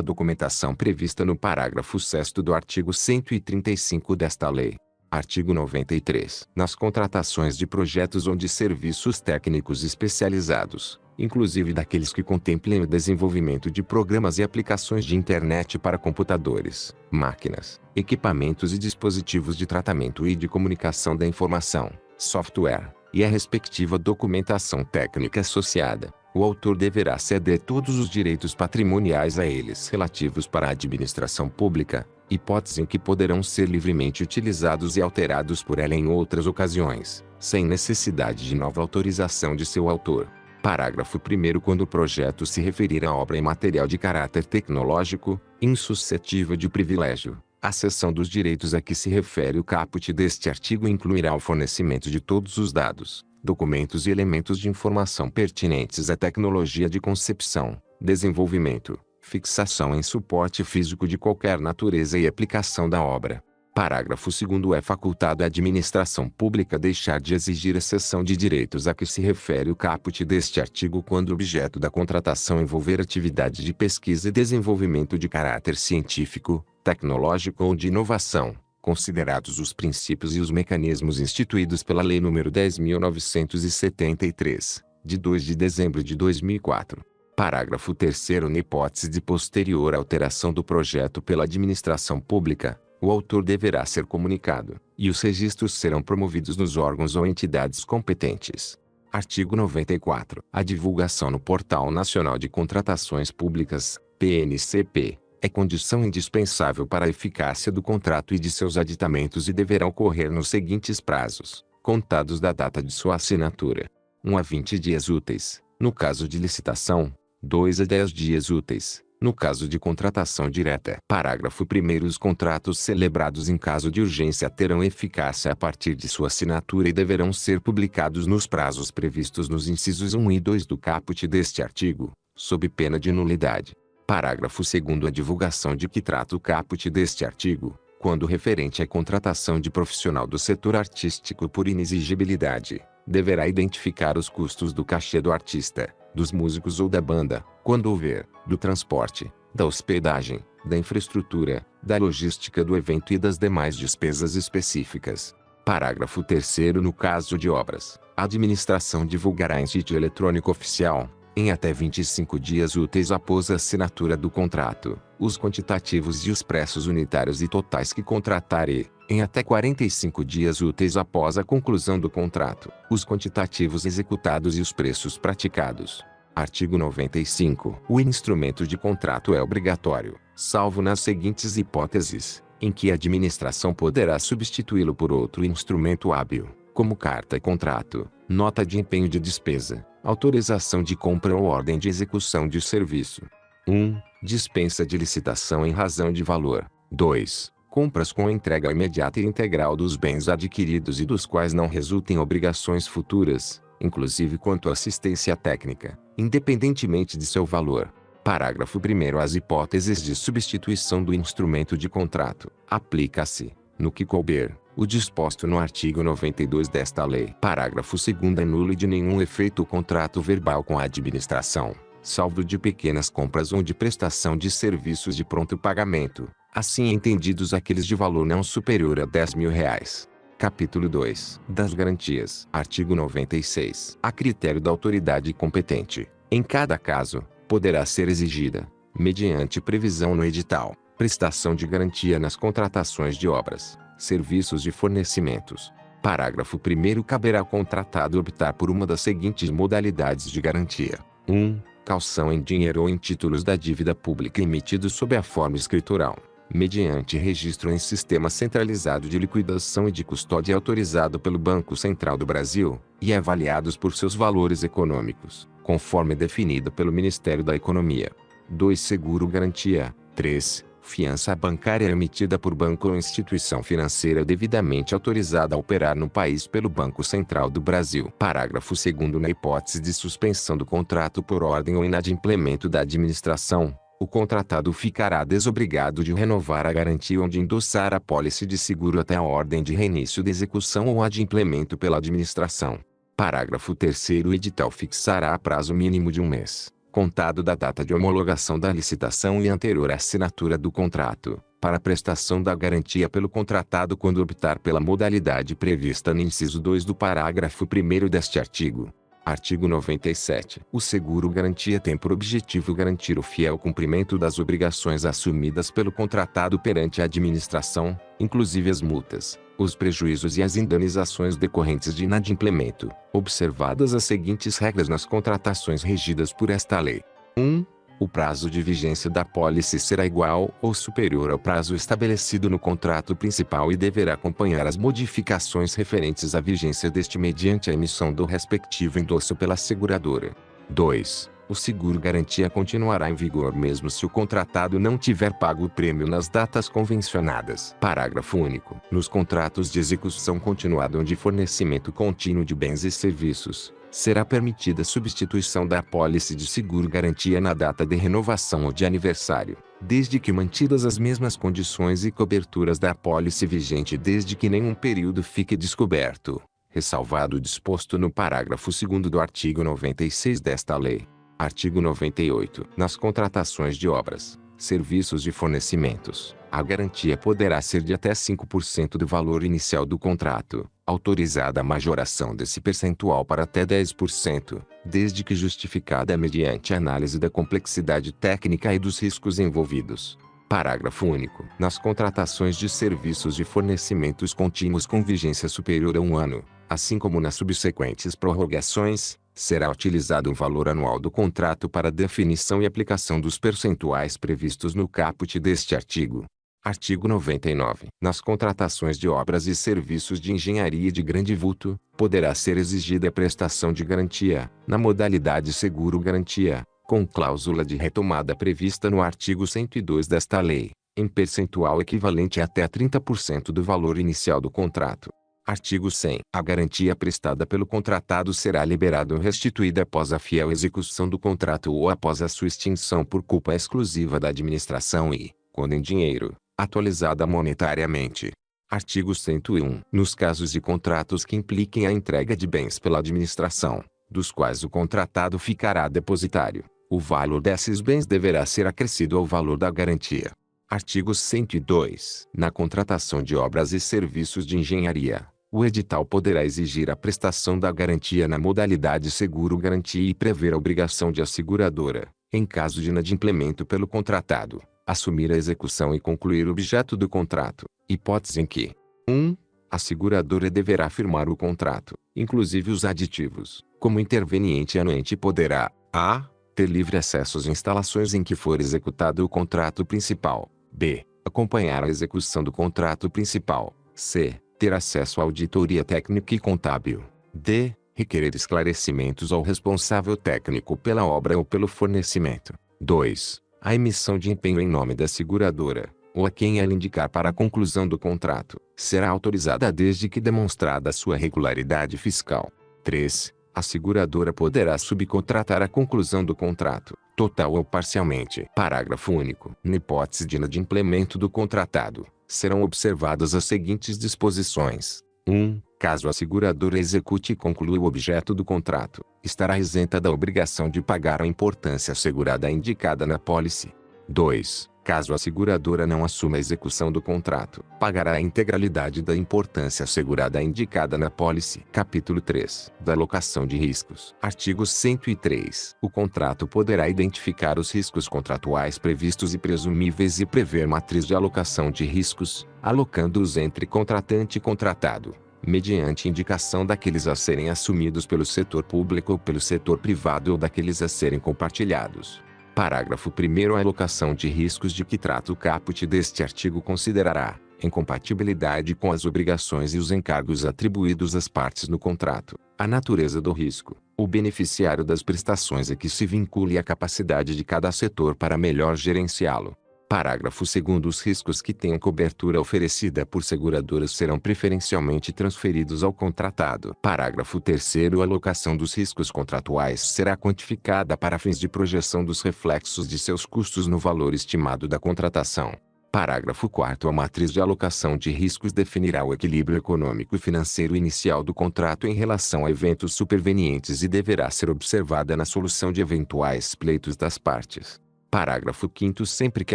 documentação prevista no parágrafo 6º do artigo 135 desta lei. Artigo 93. Nas contratações de projetos ou de serviços técnicos especializados, inclusive daqueles que contemplem o desenvolvimento de programas e aplicações de internet para computadores, máquinas, equipamentos e dispositivos de tratamento e de comunicação da informação, software, e a respectiva documentação técnica associada, o autor deverá ceder todos os direitos patrimoniais a eles relativos para a administração pública, hipótese em que poderão ser livremente utilizados e alterados por ela em outras ocasiões, sem necessidade de nova autorização de seu autor. Parágrafo 1º. Quando o projeto se referir a obra em material de caráter tecnológico, insuscetível de privilégio, a cessão dos direitos a que se refere o caput deste artigo incluirá o fornecimento de todos os dados, documentos e elementos de informação pertinentes à tecnologia de concepção, desenvolvimento, fixação em suporte físico de qualquer natureza e aplicação da obra. Parágrafo 2º. É facultado à administração pública deixar de exigir a cessão de direitos a que se refere o caput deste artigo quando o objeto da contratação envolver atividade de pesquisa e desenvolvimento de caráter científico, tecnológico ou de inovação, considerados os princípios e os mecanismos instituídos pela Lei nº 10.973, de 2 de dezembro de 2004. Parágrafo 3º. Na hipótese de posterior alteração do projeto pela administração pública, o autor deverá ser comunicado, e os registros serão promovidos nos órgãos ou entidades competentes. Artigo 94. A divulgação no Portal Nacional de Contratações Públicas, PNCP, é condição indispensável para a eficácia do contrato e de seus aditamentos e deverá ocorrer nos seguintes prazos, contados da data de sua assinatura: 1 a 20 dias úteis, no caso de licitação, 2 a 10 dias úteis, no caso de contratação direta. Parágrafo 1º. Os contratos celebrados em caso de urgência terão eficácia a partir de sua assinatura e deverão ser publicados nos prazos previstos nos incisos 1 e 2 do caput deste artigo, sob pena de nulidade. Parágrafo 2º. A divulgação de que trata o caput deste artigo, quando referente à contratação de profissional do setor artístico por inexigibilidade, deverá identificar os custos do cachê do artista, dos músicos ou da banda, quando houver, do transporte, da hospedagem, da infraestrutura, da logística do evento e das demais despesas específicas. Parágrafo 3º. No caso de obras, a administração divulgará em sítio eletrônico oficial, em até 25 dias úteis após a assinatura do contrato, os quantitativos e os preços unitários e totais que contratar e, em até 45 dias úteis após a conclusão do contrato, os quantitativos executados e os preços praticados. Artigo 95. O instrumento de contrato é obrigatório, salvo nas seguintes hipóteses, em que a administração poderá substituí-lo por outro instrumento hábil, como carta-contrato, nota de empenho de despesa, autorização de compra ou ordem de execução de serviço. 1. Dispensa de licitação em razão de valor. 2. Compras com entrega imediata e integral dos bens adquiridos e dos quais não resultem obrigações futuras, inclusive quanto à assistência técnica, independentemente de seu valor. Parágrafo 1º. Às hipóteses de substituição do instrumento de contrato, aplica-se, no que couber, O disposto no artigo 92 desta lei. Parágrafo 2º é nulo e de nenhum efeito o contrato verbal com a administração, salvo de pequenas compras ou de prestação de serviços de pronto pagamento, assim entendidos aqueles de valor não superior a R$ 10.000. Capítulo 2. Das garantias. Artigo 96. A critério da autoridade competente, em cada caso, poderá ser exigida, mediante previsão no edital, prestação de garantia nas contratações de obras, serviços e fornecimentos. Parágrafo 1º. Caberá ao contratado optar por uma das seguintes modalidades de garantia. 1. Caução em dinheiro ou em títulos da dívida pública emitidos sob a forma escritural, mediante registro em sistema centralizado de liquidação e de custódia autorizado pelo Banco Central do Brasil, e avaliados por seus valores econômicos, conforme definido pelo Ministério da Economia. 2. Seguro-garantia. 3. Fiança bancária emitida por banco ou instituição financeira devidamente autorizada a operar no país pelo Banco Central do Brasil. Parágrafo 2º. Na hipótese de suspensão do contrato por ordem ou inadimplemento da administração, o contratado ficará desobrigado de renovar a garantia ou de endossar a apólice de seguro até a ordem de reinício da execução ou adimplemento pela administração. Parágrafo 3º. O edital fixará prazo mínimo de 1 mês, contado da data de homologação da licitação e anterior à assinatura do contrato, para a prestação da garantia pelo contratado quando optar pela modalidade prevista no inciso 2 do parágrafo 1º deste artigo. Artigo 97. O seguro-garantia tem por objetivo garantir o fiel cumprimento das obrigações assumidas pelo contratado perante a administração, inclusive as multas, os prejuízos e as indenizações decorrentes de inadimplemento, observadas as seguintes regras nas contratações regidas por esta lei. 1. O prazo de vigência da apólice será igual ou superior ao prazo estabelecido no contrato principal e deverá acompanhar as modificações referentes à vigência deste mediante a emissão do respectivo endosso pela seguradora. 2. O seguro-garantia continuará em vigor mesmo se o contratado não tiver pago o prêmio nas datas convencionadas. Parágrafo único. Nos contratos de execução continuada ou de fornecimento contínuo de bens e serviços, será permitida a substituição da apólice de seguro-garantia na data de renovação ou de aniversário, desde que mantidas as mesmas condições e coberturas da apólice vigente desde que nenhum período fique descoberto, ressalvado o disposto no parágrafo 2º do artigo 96 desta lei. Artigo 98. Nas contratações de obras, serviços e fornecimentos, a garantia poderá ser de até 5% do valor inicial do contrato, autorizada a majoração desse percentual para até 10%, desde que justificada mediante análise da complexidade técnica e dos riscos envolvidos. Parágrafo único. Nas contratações de serviços e fornecimentos contínuos com vigência superior a 1 ano, assim como nas subsequentes prorrogações, será utilizado o valor anual do contrato para definição e aplicação dos percentuais previstos no caput deste artigo. Artigo 99. Nas contratações de obras e serviços de engenharia de grande vulto, poderá ser exigida a prestação de garantia, na modalidade seguro-garantia, com cláusula de retomada prevista no artigo 102 desta lei, em percentual equivalente a até 30% do valor inicial do contrato. Artigo 100. A garantia prestada pelo contratado será liberada ou restituída após a fiel execução do contrato ou após a sua extinção por culpa exclusiva da administração e, quando em dinheiro, atualizada monetariamente. Artigo 101. Nos casos de contratos que impliquem a entrega de bens pela administração, dos quais o contratado ficará depositário, o valor desses bens deverá ser acrescido ao valor da garantia. Artigo 102. Na contratação de obras e serviços de engenharia, o edital poderá exigir a prestação da garantia na modalidade seguro-garantia e prever a obrigação de a seguradora, em caso de inadimplemento pelo contratado, assumir a execução e concluir o objeto do contrato, hipótese em que 1. A seguradora deverá firmar o contrato, inclusive os aditivos, como interveniente e anuente, e poderá a. ter livre acesso às instalações em que for executado o contrato principal, b. acompanhar a execução do contrato principal, c. ter acesso à auditoria técnica e contábil, d. requerer esclarecimentos ao responsável técnico pela obra ou pelo fornecimento. 2. A emissão de empenho em nome da seguradora, ou a quem ela indicar para a conclusão do contrato, será autorizada desde que demonstrada sua regularidade fiscal. 3. A seguradora poderá subcontratar a conclusão do contrato, total ou parcialmente. Parágrafo único. Na hipótese de inadimplemento do contratado, serão observadas as seguintes disposições. 1. Caso a seguradora execute e conclua o objeto do contrato, estará isenta da obrigação de pagar a importância assegurada indicada na apólice. 2. Caso a seguradora não assuma a execução do contrato, pagará a integralidade da importância assegurada indicada na apólice. Capítulo 3. Da alocação de riscos. Artigo 103. O contrato poderá identificar os riscos contratuais previstos e presumíveis e prever matriz de alocação de riscos, alocando-os entre contratante e contratado, mediante indicação daqueles a serem assumidos pelo setor público ou pelo setor privado ou daqueles a serem compartilhados. Parágrafo 1º. A alocação de riscos de que trata o caput deste artigo considerará, em compatibilidade com as obrigações e os encargos atribuídos às partes no contrato, a natureza do risco, o beneficiário das prestações a que se vincule e a capacidade de cada setor para melhor gerenciá-lo. Parágrafo 2º. Os riscos que tenham cobertura oferecida por seguradoras serão preferencialmente transferidos ao contratado. Parágrafo 3º. A alocação dos riscos contratuais será quantificada para fins de projeção dos reflexos de seus custos no valor estimado da contratação. Parágrafo 4º. A matriz de alocação de riscos definirá o equilíbrio econômico e financeiro inicial do contrato em relação a eventos supervenientes e deverá ser observada na solução de eventuais pleitos das partes. Parágrafo 5º. Sempre que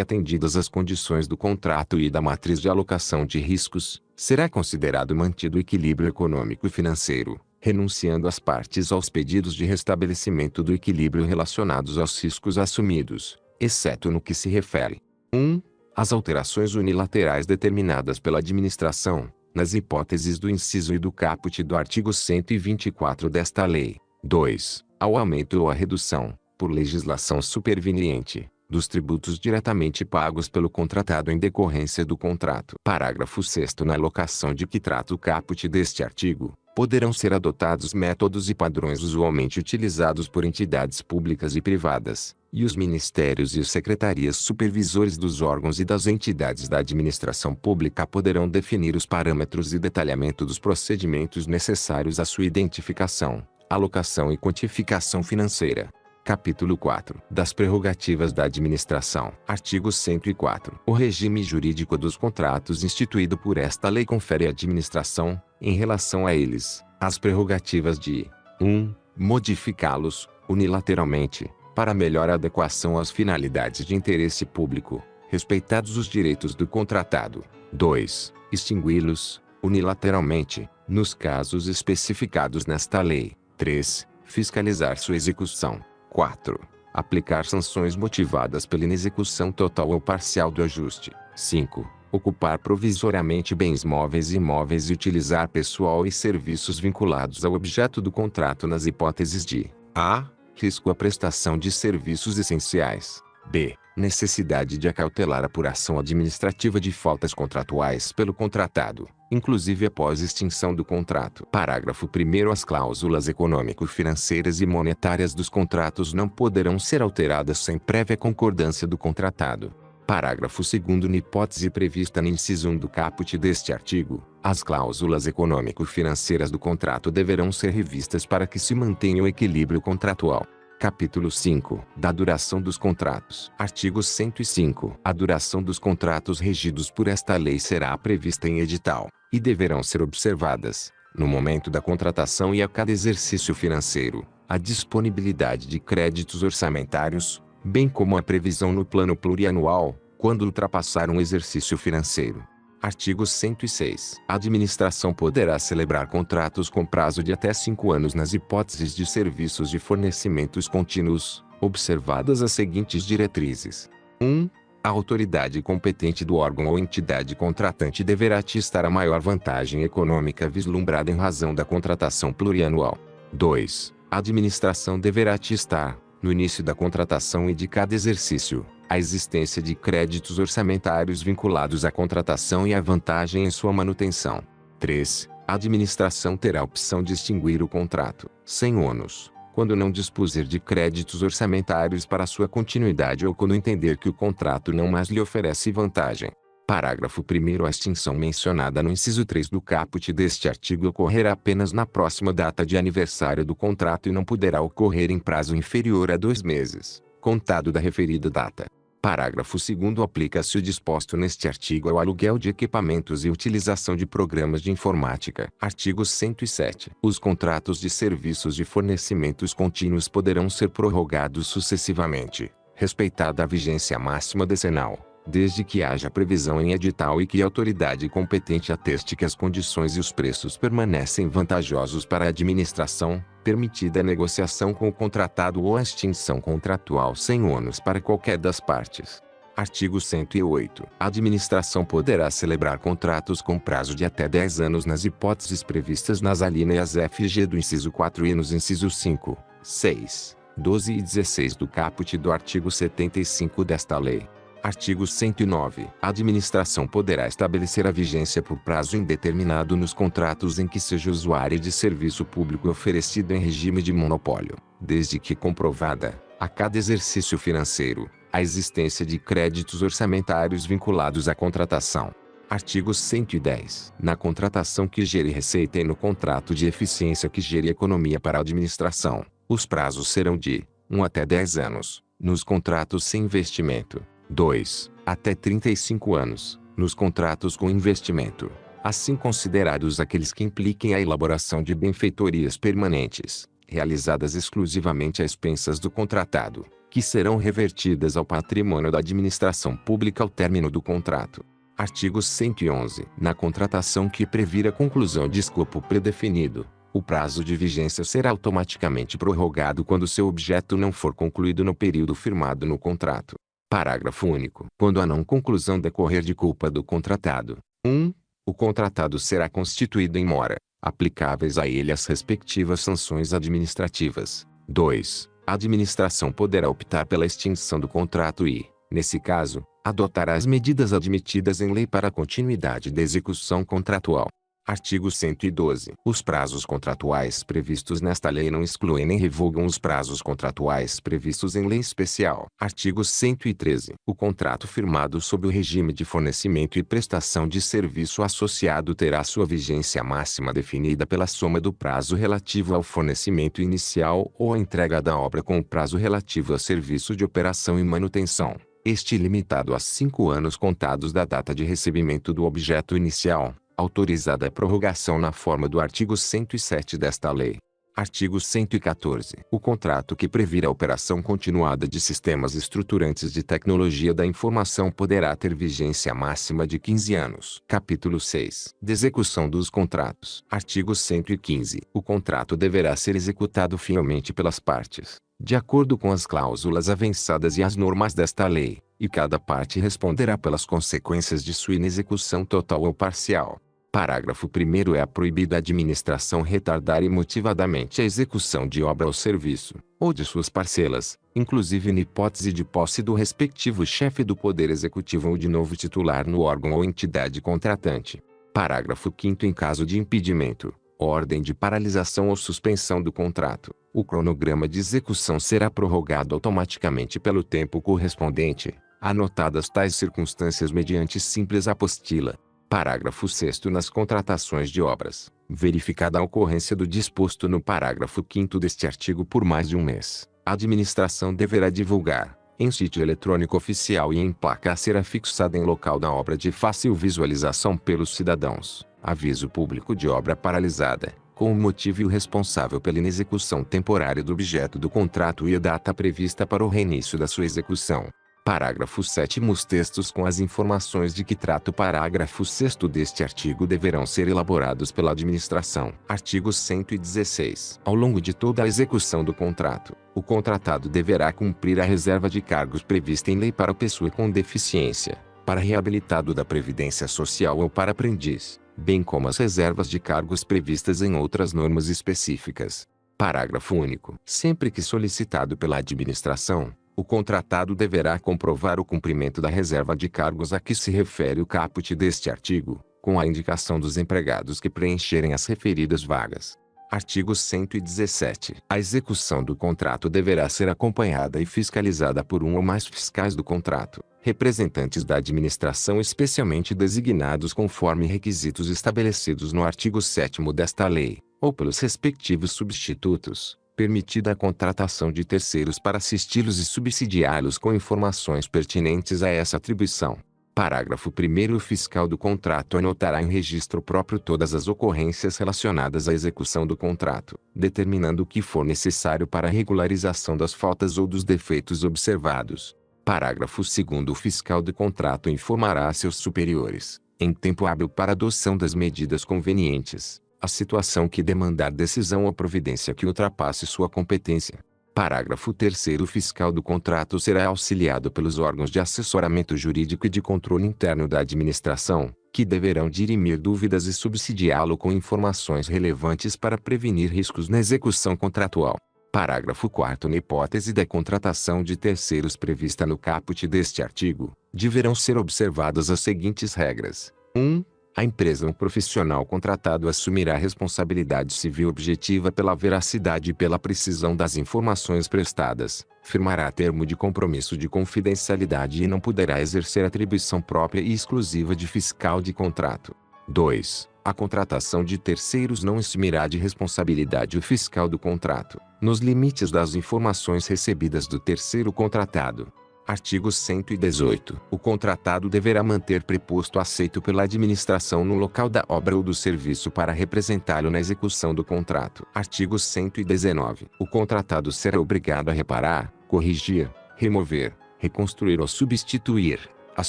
atendidas as condições do contrato e da matriz de alocação de riscos, será considerado mantido o equilíbrio econômico e financeiro, renunciando as partes aos pedidos de restabelecimento do equilíbrio relacionados aos riscos assumidos, exceto no que se refere: 1. Às alterações unilaterais determinadas pela administração, nas hipóteses do inciso e do caput do artigo 124 desta lei. 2. Ao aumento ou à redução, por legislação superveniente, dos tributos diretamente pagos pelo contratado em decorrência do contrato. Parágrafo 6º. Na alocação de que trata o caput deste artigo, poderão ser adotados métodos e padrões usualmente utilizados por entidades públicas e privadas, e os ministérios e as secretarias supervisores dos órgãos e das entidades da administração pública poderão definir os parâmetros e detalhamento dos procedimentos necessários à sua identificação, alocação e quantificação financeira. Capítulo 4. Das prerrogativas da administração. Artigo 104. O regime jurídico dos contratos instituído por esta lei confere à administração, em relação a eles, as prerrogativas de: 1. Modificá-los, unilateralmente, para melhor adequação às finalidades de interesse público, respeitados os direitos do contratado. 2. Extingui-los, unilateralmente, nos casos especificados nesta lei. 3. Fiscalizar sua execução. 4. Aplicar sanções motivadas pela inexecução total ou parcial do ajuste. 5. Ocupar provisoriamente bens móveis e imóveis e utilizar pessoal e serviços vinculados ao objeto do contrato nas hipóteses de: a. Risco à prestação de serviços essenciais. b. Necessidade de acautelar a apuração administrativa de faltas contratuais pelo contratado, inclusive após extinção do contrato. Parágrafo 1º. As cláusulas econômico-financeiras e monetárias dos contratos não poderão ser alteradas sem prévia concordância do contratado. Parágrafo 2º. Na hipótese prevista no inciso 1 do caput deste artigo, as cláusulas econômico-financeiras do contrato deverão ser revistas para que se mantenha o equilíbrio contratual. Capítulo 5. Da duração dos contratos. Artigo 105. A duração dos contratos regidos por esta lei será prevista em edital, e deverão ser observadas, no momento da contratação e a cada exercício financeiro, a disponibilidade de créditos orçamentários, bem como a previsão no plano plurianual, quando ultrapassar um exercício financeiro. Artigo 106. A administração poderá celebrar contratos com prazo de até 5 anos nas hipóteses de serviços de fornecimentos contínuos, observadas as seguintes diretrizes. 1. A autoridade competente do órgão ou entidade contratante deverá atestar a maior vantagem econômica vislumbrada em razão da contratação plurianual. 2. A administração deverá atestar, no início da contratação e de cada exercício, a existência de créditos orçamentários vinculados à contratação e a vantagem em sua manutenção. 3. A administração terá a opção de extinguir o contrato, sem ônus, quando não dispuser de créditos orçamentários para sua continuidade ou quando entender que o contrato não mais lhe oferece vantagem. Parágrafo 1º. A extinção mencionada no inciso 3 do caput deste artigo ocorrerá apenas na próxima data de aniversário do contrato e não poderá ocorrer em prazo inferior a 2 meses, contado da referida data. Parágrafo 2º. Aplica-se o disposto neste artigo ao aluguel de equipamentos e utilização de programas de informática. Artigo 107. Os contratos de serviços de fornecimentos contínuos poderão ser prorrogados sucessivamente, respeitada a vigência máxima decenal, desde que haja previsão em edital e que a autoridade competente ateste que as condições e os preços permanecem vantajosos para a administração, permitida a negociação com o contratado ou a extinção contratual sem ônus para qualquer das partes. Artigo 108. A administração poderá celebrar contratos com prazo de até 10 anos nas hipóteses previstas nas alíneas F e G do inciso 4 e nos incisos 5, 6, 12 e 16 do caput do artigo 75 desta lei. Artigo 109. A administração poderá estabelecer a vigência por prazo indeterminado nos contratos em que seja usuária de serviço público oferecido em regime de monopólio, desde que comprovada, a cada exercício financeiro, a existência de créditos orçamentários vinculados à contratação. Artigo 110. Na contratação que gere receita e no contrato de eficiência que gere economia para a administração, os prazos serão de 1 até 10 anos, nos contratos sem investimento. 2. Até 35 anos, nos contratos com investimento, assim considerados aqueles que impliquem a elaboração de benfeitorias permanentes, realizadas exclusivamente a expensas do contratado, que serão revertidas ao patrimônio da administração pública ao término do contrato. Artigo 111. Na contratação que previr a conclusão de escopo predefinido, o prazo de vigência será automaticamente prorrogado quando seu objeto não for concluído no período firmado no contrato. Parágrafo único. Quando a não conclusão decorrer de culpa do contratado, 1. O contratado será constituído em mora, aplicáveis a ele as respectivas sanções administrativas. 2. A administração poderá optar pela extinção do contrato e, nesse caso, adotará as medidas admitidas em lei para a continuidade da execução contratual. Artigo 112. Os prazos contratuais previstos nesta lei não excluem nem revogam os prazos contratuais previstos em lei especial. Artigo 113. O contrato firmado sob o regime de fornecimento e prestação de serviço associado terá sua vigência máxima definida pela soma do prazo relativo ao fornecimento inicial ou à entrega da obra com o prazo relativo a serviço de operação e manutenção, este limitado a 5 anos contados da data de recebimento do objeto inicial. Autorizada a prorrogação na forma do artigo 107 desta lei. Artigo 114. O contrato que previr a operação continuada de sistemas estruturantes de tecnologia da informação poderá ter vigência máxima de 15 anos. Capítulo 6. De execução dos contratos. Artigo 115. O contrato deverá ser executado fielmente pelas partes, de acordo com as cláusulas avançadas e as normas desta lei, e cada parte responderá pelas consequências de sua inexecução total ou parcial. Parágrafo 1º. É proibida a administração retardar imotivadamente a execução de obra ou serviço, ou de suas parcelas, inclusive na hipótese de posse do respectivo chefe do Poder Executivo ou de novo titular no órgão ou entidade contratante. Parágrafo 5º. Em caso de impedimento, ordem de paralisação ou suspensão do contrato, o cronograma de execução será prorrogado automaticamente pelo tempo correspondente, anotadas tais circunstâncias mediante simples apostila. Parágrafo 6º. Nas contratações de obras, verificada a ocorrência do disposto no parágrafo 5º deste artigo por mais de um mês, a administração deverá divulgar, em sítio eletrônico oficial e em placa a ser afixada em local da obra de fácil visualização pelos cidadãos, aviso público de obra paralisada, com o motivo e o responsável pela inexecução temporária do objeto do contrato e a data prevista para o reinício da sua execução. Parágrafo 7º. Os textos com as informações de que trata o parágrafo 6º deste artigo deverão ser elaborados pela administração. Artigo 116. Ao longo de toda a execução do contrato, o contratado deverá cumprir a reserva de cargos prevista em lei para pessoa com deficiência, para reabilitado da Previdência Social ou para aprendiz, bem como as reservas de cargos previstas em outras normas específicas. Parágrafo único. Sempre que solicitado pela administração, o contratado deverá comprovar o cumprimento da reserva de cargos a que se refere o caput deste artigo, com a indicação dos empregados que preencherem as referidas vagas. Artigo 117. A execução do contrato deverá ser acompanhada e fiscalizada por um ou mais fiscais do contrato, representantes da administração especialmente designados conforme requisitos estabelecidos no artigo 7º desta lei, ou pelos respectivos substitutos, Permitida a contratação de terceiros para assisti-los e subsidiá-los com informações pertinentes a essa atribuição. Parágrafo 1º. O fiscal do contrato anotará em registro próprio todas as ocorrências relacionadas à execução do contrato, determinando o que for necessário para a regularização das faltas ou dos defeitos observados. Parágrafo 2º. O fiscal do contrato informará a seus superiores, em tempo hábil para a adoção das medidas convenientes, a situação que demandar decisão ou providência que ultrapasse sua competência. Parágrafo 3º. O fiscal do contrato será auxiliado pelos órgãos de assessoramento jurídico e de controle interno da administração, que deverão dirimir dúvidas e subsidiá-lo com informações relevantes para prevenir riscos na execução contratual. Parágrafo 4º. Na hipótese da contratação de terceiros prevista no caput deste artigo, deverão ser observadas as seguintes regras. 1. A empresa ou profissional contratado assumirá a responsabilidade civil objetiva pela veracidade e pela precisão das informações prestadas, firmará termo de compromisso de confidencialidade e não poderá exercer atribuição própria e exclusiva de fiscal de contrato. 2. A contratação de terceiros não eximirá de responsabilidade o fiscal do contrato, nos limites das informações recebidas do terceiro contratado. Artigo 118. O contratado deverá manter preposto aceito pela administração no local da obra ou do serviço para representá-lo na execução do contrato. Artigo 119. O contratado será obrigado a reparar, corrigir, remover, reconstruir ou substituir, às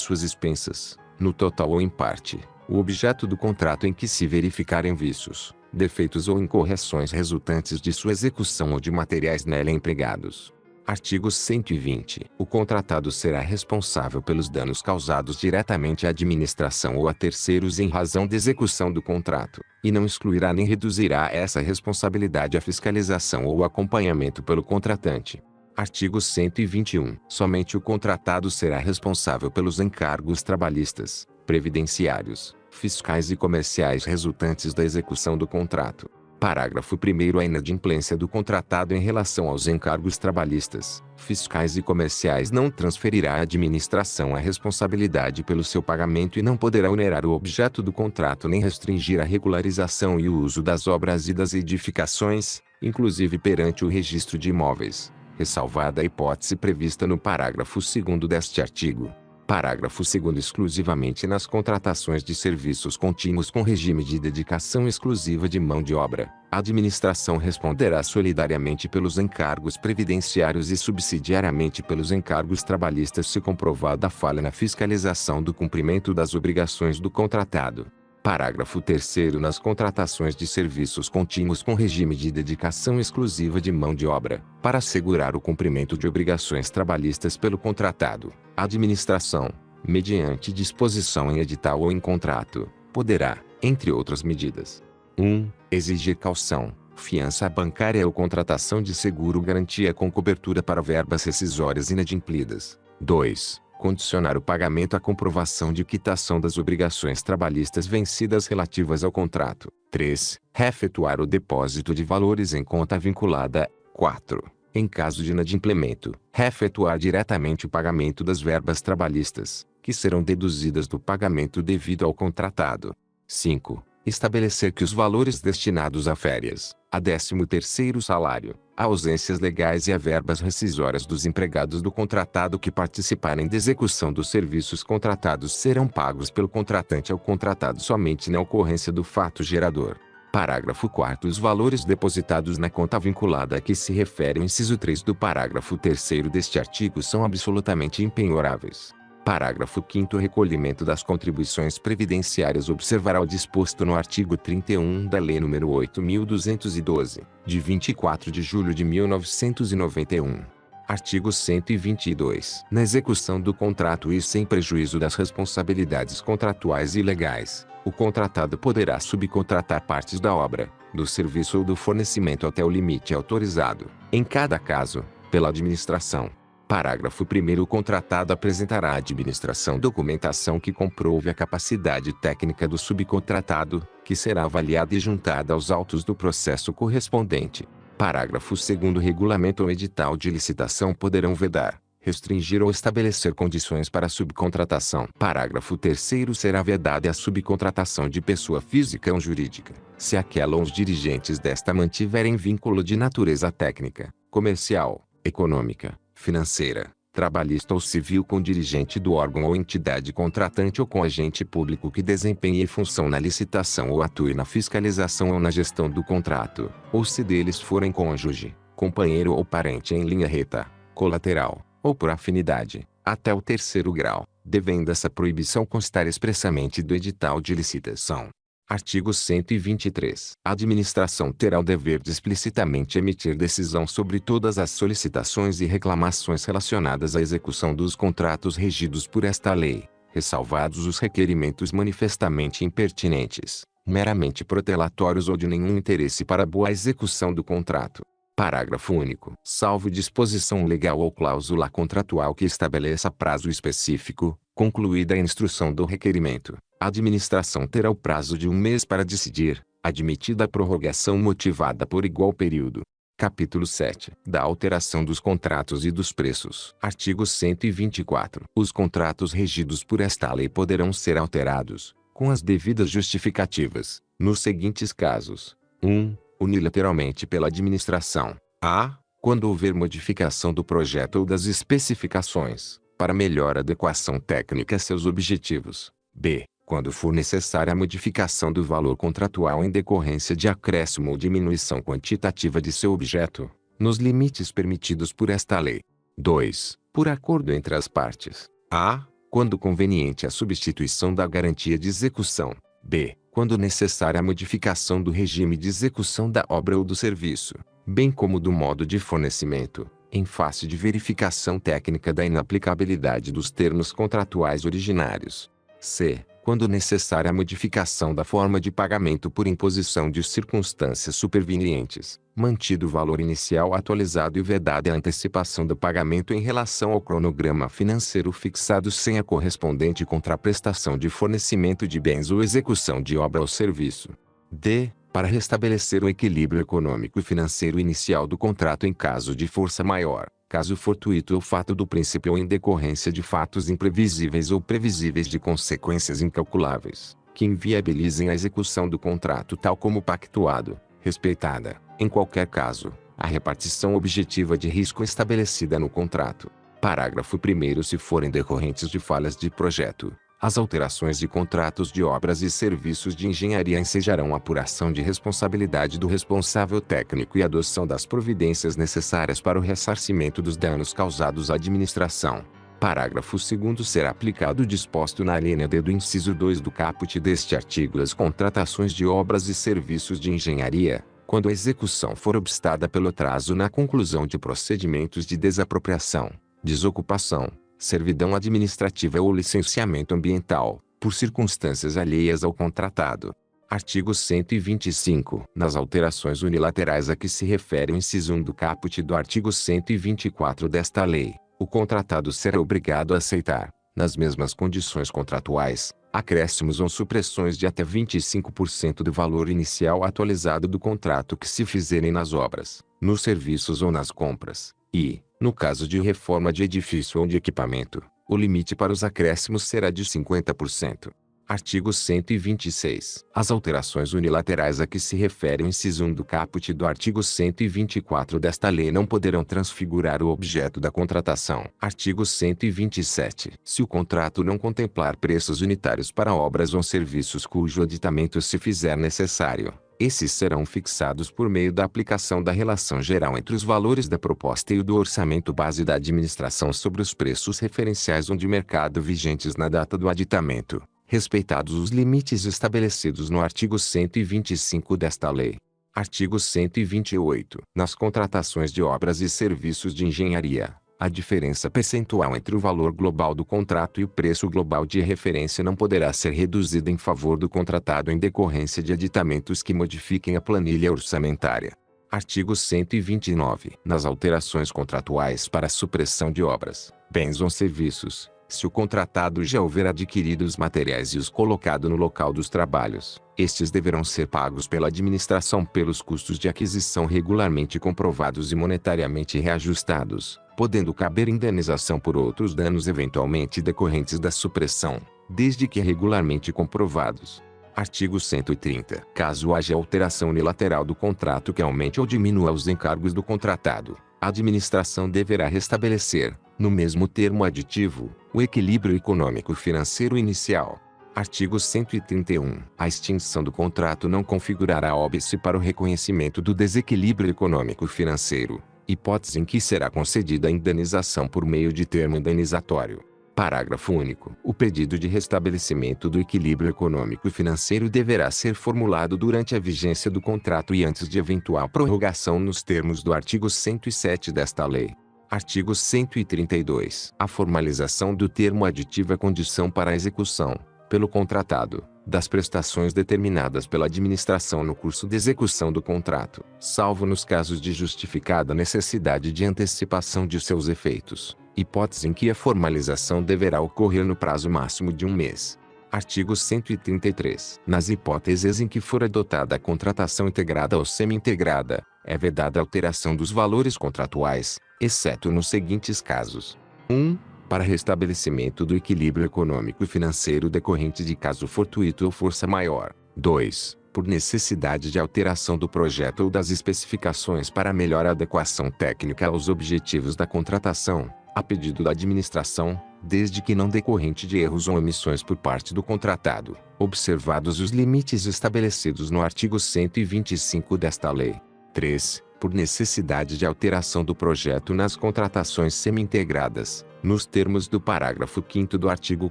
suas expensas, no total ou em parte, o objeto do contrato em que se verificarem vícios, defeitos ou incorreções resultantes de sua execução ou de materiais nela empregados. Artigo 120. O contratado será responsável pelos danos causados diretamente à administração ou a terceiros em razão da execução do contrato, e não excluirá nem reduzirá essa responsabilidade a fiscalização ou acompanhamento pelo contratante. Artigo 121. Somente o contratado será responsável pelos encargos trabalhistas, previdenciários, fiscais e comerciais resultantes da execução do contrato. Parágrafo 1º. A inadimplência do contratado em relação aos encargos trabalhistas, fiscais e comerciais não transferirá à administração a responsabilidade pelo seu pagamento e não poderá onerar o objeto do contrato nem restringir a regularização e o uso das obras e das edificações, inclusive perante o registro de imóveis, ressalvada a hipótese prevista no parágrafo 2º deste artigo. Parágrafo 2º. Exclusivamente nas contratações de serviços contínuos com regime de dedicação exclusiva de mão de obra, a administração responderá solidariamente pelos encargos previdenciários e subsidiariamente pelos encargos trabalhistas se comprovada a falha na fiscalização do cumprimento das obrigações do contratado. Parágrafo 3º. Nas contratações de serviços contínuos com regime de dedicação exclusiva de mão de obra, para assegurar o cumprimento de obrigações trabalhistas pelo contratado, a administração, mediante disposição em edital ou em contrato, poderá, entre outras medidas: 1. Exigir calção, fiança bancária ou contratação de seguro-garantia com cobertura para verbas rescisórias inadimplidas. 2. Condicionar o pagamento à comprovação de quitação das obrigações trabalhistas vencidas relativas ao contrato. 3. Reefetuar o depósito de valores em conta vinculada. 4. Em caso de inadimplemento, reefetuar diretamente o pagamento das verbas trabalhistas, que serão deduzidas do pagamento devido ao contratado. 5. Estabelecer que os valores destinados a férias, a 13º salário, a ausências legais e a verbas rescisórias dos empregados do contratado que participarem da execução dos serviços contratados serão pagos pelo contratante ao contratado somente na ocorrência do fato gerador. Parágrafo 4º. Os valores depositados na conta vinculada a que se refere o inciso 3 do parágrafo 3º deste artigo são absolutamente impenhoráveis. Parágrafo 5º. O recolhimento das contribuições previdenciárias observará o disposto no artigo 31 da Lei nº 8.212, de 24 de julho de 1991. Artigo 122. Na execução do contrato e sem prejuízo das responsabilidades contratuais e legais, o contratado poderá subcontratar partes da obra, do serviço ou do fornecimento até o limite autorizado, em cada caso, pela administração. Parágrafo 1º. O contratado apresentará à administração documentação que comprove a capacidade técnica do subcontratado, que será avaliada e juntada aos autos do processo correspondente. Parágrafo 2º. Regulamento ou edital de licitação poderão vedar, restringir ou estabelecer condições para subcontratação. Parágrafo 3º. Será vedada a subcontratação de pessoa física ou jurídica, se aquela ou os dirigentes desta mantiverem vínculo de natureza técnica, comercial, econômica, financeira, trabalhista ou civil com dirigente do órgão ou entidade contratante ou com agente público que desempenhe função na licitação ou atue na fiscalização ou na gestão do contrato, ou se deles forem cônjuge, companheiro ou parente em linha reta, colateral, ou por afinidade, até o 3º grau, devendo essa proibição constar expressamente do edital de licitação. Artigo 123. A administração terá o dever de explicitamente emitir decisão sobre todas as solicitações e reclamações relacionadas à execução dos contratos regidos por esta lei, ressalvados os requerimentos manifestamente impertinentes, meramente protelatórios ou de nenhum interesse para a boa execução do contrato. Parágrafo único. Salvo disposição legal ou cláusula contratual que estabeleça prazo específico, concluída a instrução do requerimento, a administração terá o prazo de 1 mês para decidir, admitida a prorrogação motivada por igual período. Capítulo 7. Da alteração dos contratos e dos preços. Artigo 124. Os contratos regidos por esta lei poderão ser alterados, com as devidas justificativas, nos seguintes casos. 1. Unilateralmente pela administração. A. Quando houver modificação do projeto ou das especificações, para melhor adequação técnica a seus objetivos. B. Quando for necessária a modificação do valor contratual em decorrência de acréscimo ou diminuição quantitativa de seu objeto, nos limites permitidos por esta lei. 2. Por acordo entre as partes. A. Quando conveniente a substituição da garantia de execução. B. Quando necessária a modificação do regime de execução da obra ou do serviço, bem como do modo de fornecimento, em face de verificação técnica da inaplicabilidade dos termos contratuais originários. C. Quando necessária a modificação da forma de pagamento por imposição de circunstâncias supervenientes, mantido o valor inicial atualizado e vedada a antecipação do pagamento em relação ao cronograma financeiro fixado sem a correspondente contraprestação de fornecimento de bens ou execução de obra ou serviço. D. Para restabelecer o equilíbrio econômico e financeiro inicial do contrato em caso de força maior, caso fortuito ou fato do princípio ou em decorrência de fatos imprevisíveis ou previsíveis de consequências incalculáveis, que inviabilizem a execução do contrato tal como pactuado, respeitada, em qualquer caso, a repartição objetiva de risco estabelecida no contrato. Parágrafo 1º. Se forem decorrentes de falhas de projeto, as alterações de contratos de obras e serviços de engenharia ensejarão a apuração de responsabilidade do responsável técnico e a adoção das providências necessárias para o ressarcimento dos danos causados à administração. Parágrafo 2º. Será aplicado o disposto na alínea D do inciso 2 do caput deste artigo às contratações de obras e serviços de engenharia, quando a execução for obstada pelo atraso na conclusão de procedimentos de desapropriação, desocupação, servidão administrativa ou licenciamento ambiental, por circunstâncias alheias ao contratado. Artigo 125. Nas alterações unilaterais a que se refere o inciso 1 do caput do artigo 124 desta lei, o contratado será obrigado a aceitar, nas mesmas condições contratuais, acréscimos ou supressões de até 25% do valor inicial atualizado do contrato que se fizerem nas obras, nos serviços ou nas compras, e, no caso de reforma de edifício ou de equipamento, o limite para os acréscimos será de 50%. Artigo 126. As alterações unilaterais a que se refere o inciso 1 do caput do artigo 124 desta lei não poderão transfigurar o objeto da contratação. Artigo 127. Se o contrato não contemplar preços unitários para obras ou serviços cujo aditamento se fizer necessário, esses serão fixados por meio da aplicação da relação geral entre os valores da proposta e o do orçamento base da administração sobre os preços referenciais ou de mercado vigentes na data do aditamento, respeitados os limites estabelecidos no artigo 125 desta lei. Artigo 128. Nas contratações de obras e serviços de engenharia, a diferença percentual entre o valor global do contrato e o preço global de referência não poderá ser reduzida em favor do contratado em decorrência de aditamentos que modifiquem a planilha orçamentária. Artigo 129. Nas alterações contratuais para supressão de obras, bens ou serviços, Se o contratado já houver adquirido os materiais e os colocado no local dos trabalhos, estes deverão ser pagos pela administração pelos custos de aquisição regularmente comprovados e monetariamente reajustados, podendo caber indenização por outros danos eventualmente decorrentes da supressão, desde que regularmente comprovados. Artigo 130. Caso haja alteração unilateral do contrato que aumente ou diminua os encargos do contratado, a administração deverá restabelecer, no mesmo termo aditivo, o equilíbrio econômico-financeiro inicial. Artigo 131. A extinção do contrato não configurará óbice para o reconhecimento do desequilíbrio econômico-financeiro, hipótese em que será concedida a indenização por meio de termo indenizatório. Parágrafo único. O pedido de restabelecimento do equilíbrio econômico e financeiro deverá ser formulado durante a vigência do contrato e antes de eventual prorrogação nos termos do artigo 107 desta lei. Artigo 132. A formalização do termo aditivo é condição para a execução, pelo contratado, das prestações determinadas pela administração no curso de execução do contrato, salvo nos casos de justificada necessidade de antecipação de seus efeitos, hipótese em que a formalização deverá ocorrer no prazo máximo de um mês. Artigo 133. Nas hipóteses em que for adotada a contratação integrada ou semi-integrada, é vedada a alteração dos valores contratuais, exceto nos seguintes casos. 1. Para restabelecimento do equilíbrio econômico e financeiro decorrente de caso fortuito ou força maior. 2. Por necessidade de alteração do projeto ou das especificações para melhor adequação técnica aos objetivos da contratação, a pedido da administração, desde que não decorrente de erros ou omissões por parte do contratado, observados os limites estabelecidos no artigo 125 desta lei. 3. Por necessidade de alteração do projeto nas contratações semi-integradas, nos termos do parágrafo 5º do artigo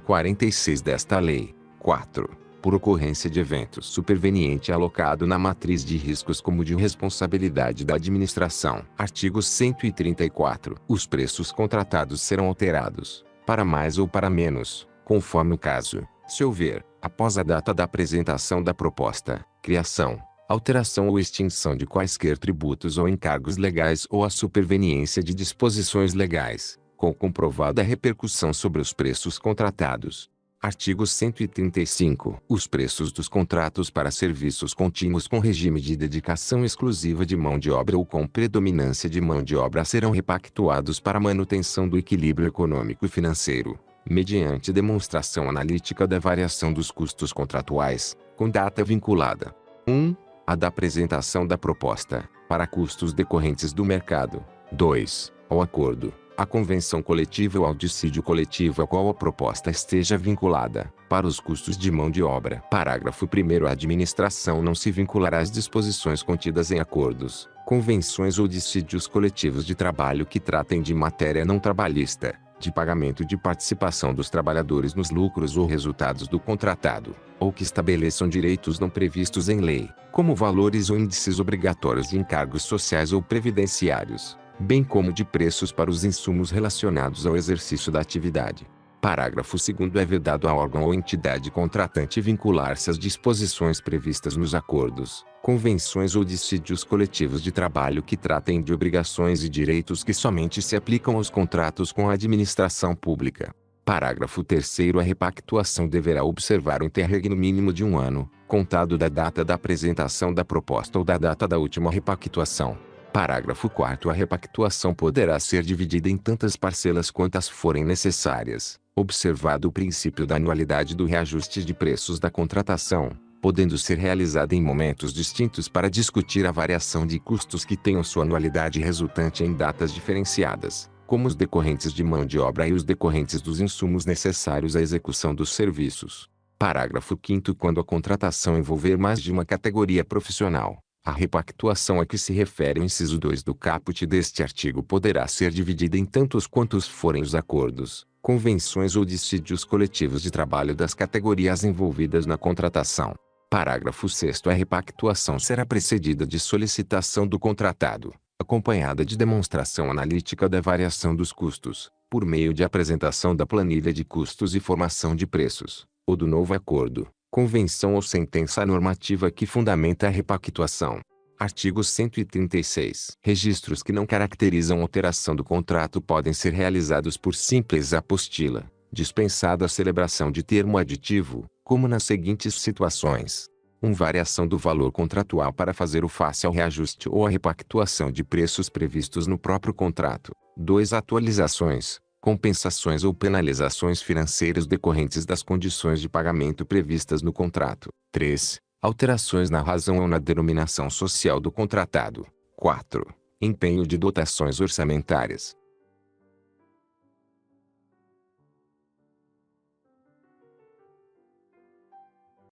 46 desta lei. 4. Por ocorrência de eventos superveniente alocado na matriz de riscos como de responsabilidade da administração. Artigo 134. Os preços contratados serão alterados, para mais ou para menos, conforme o caso, se houver, após a data da apresentação da proposta, criação, alteração ou extinção de quaisquer tributos ou encargos legais ou a superveniência de disposições legais, com comprovada repercussão sobre os preços contratados. Artigo 135. Os preços dos contratos para serviços contínuos com regime de dedicação exclusiva de mão de obra ou com predominância de mão de obra serão repactuados para manutenção do equilíbrio econômico e financeiro, mediante demonstração analítica da variação dos custos contratuais, com data vinculada. 1. A da apresentação da proposta, para custos decorrentes do mercado. 2. Ao acordo, à convenção coletiva ou ao dissídio coletivo a qual a proposta esteja vinculada, para os custos de mão de obra. Parágrafo 1º. A administração não se vinculará às disposições contidas em acordos, convenções ou dissídios coletivos de trabalho que tratem de matéria não trabalhista, de pagamento de participação dos trabalhadores nos lucros ou resultados do contratado, ou que estabeleçam direitos não previstos em lei, como valores ou índices obrigatórios de encargos sociais ou previdenciários, bem como de preços para os insumos relacionados ao exercício da atividade. Parágrafo 2º. É vedado a órgão ou entidade contratante vincular-se às disposições previstas nos acordos, convenções ou dissídios coletivos de trabalho que tratem de obrigações e direitos que somente se aplicam aos contratos com a administração pública. Parágrafo 3º. A repactuação deverá observar um interregno mínimo de um ano, contado da data da apresentação da proposta ou da data da última repactuação. Parágrafo 4º. A repactuação poderá ser dividida em tantas parcelas quantas forem necessárias, observado o princípio da anualidade do reajuste de preços da contratação, podendo ser realizada em momentos distintos para discutir a variação de custos que tenham sua anualidade resultante em datas diferenciadas, como os decorrentes de mão de obra e os decorrentes dos insumos necessários à execução dos serviços. Parágrafo 5º. Quando a contratação envolver mais de uma categoria profissional, a repactuação a que se refere o inciso 2 do caput deste artigo poderá ser dividida em tantos quantos forem os acordos, convenções ou dissídios coletivos de trabalho das categorias envolvidas na contratação. Parágrafo 6º. A repactuação será precedida de solicitação do contratado, acompanhada de demonstração analítica da variação dos custos, por meio de apresentação da planilha de custos e formação de preços, ou do novo acordo, convenção ou sentença normativa que fundamenta a repactuação. Artigo 136. Registros que não caracterizam alteração do contrato podem ser realizados por simples apostila, Dispensada a celebração de termo aditivo, como nas seguintes situações: 1. Variação do valor contratual para fazer o face ao reajuste ou à repactuação de preços previstos no próprio contrato. 2. Atualizações, compensações ou penalizações financeiras decorrentes das condições de pagamento previstas no contrato. 3. Alterações na razão ou na denominação social do contratado. 4. Empenho de dotações orçamentárias.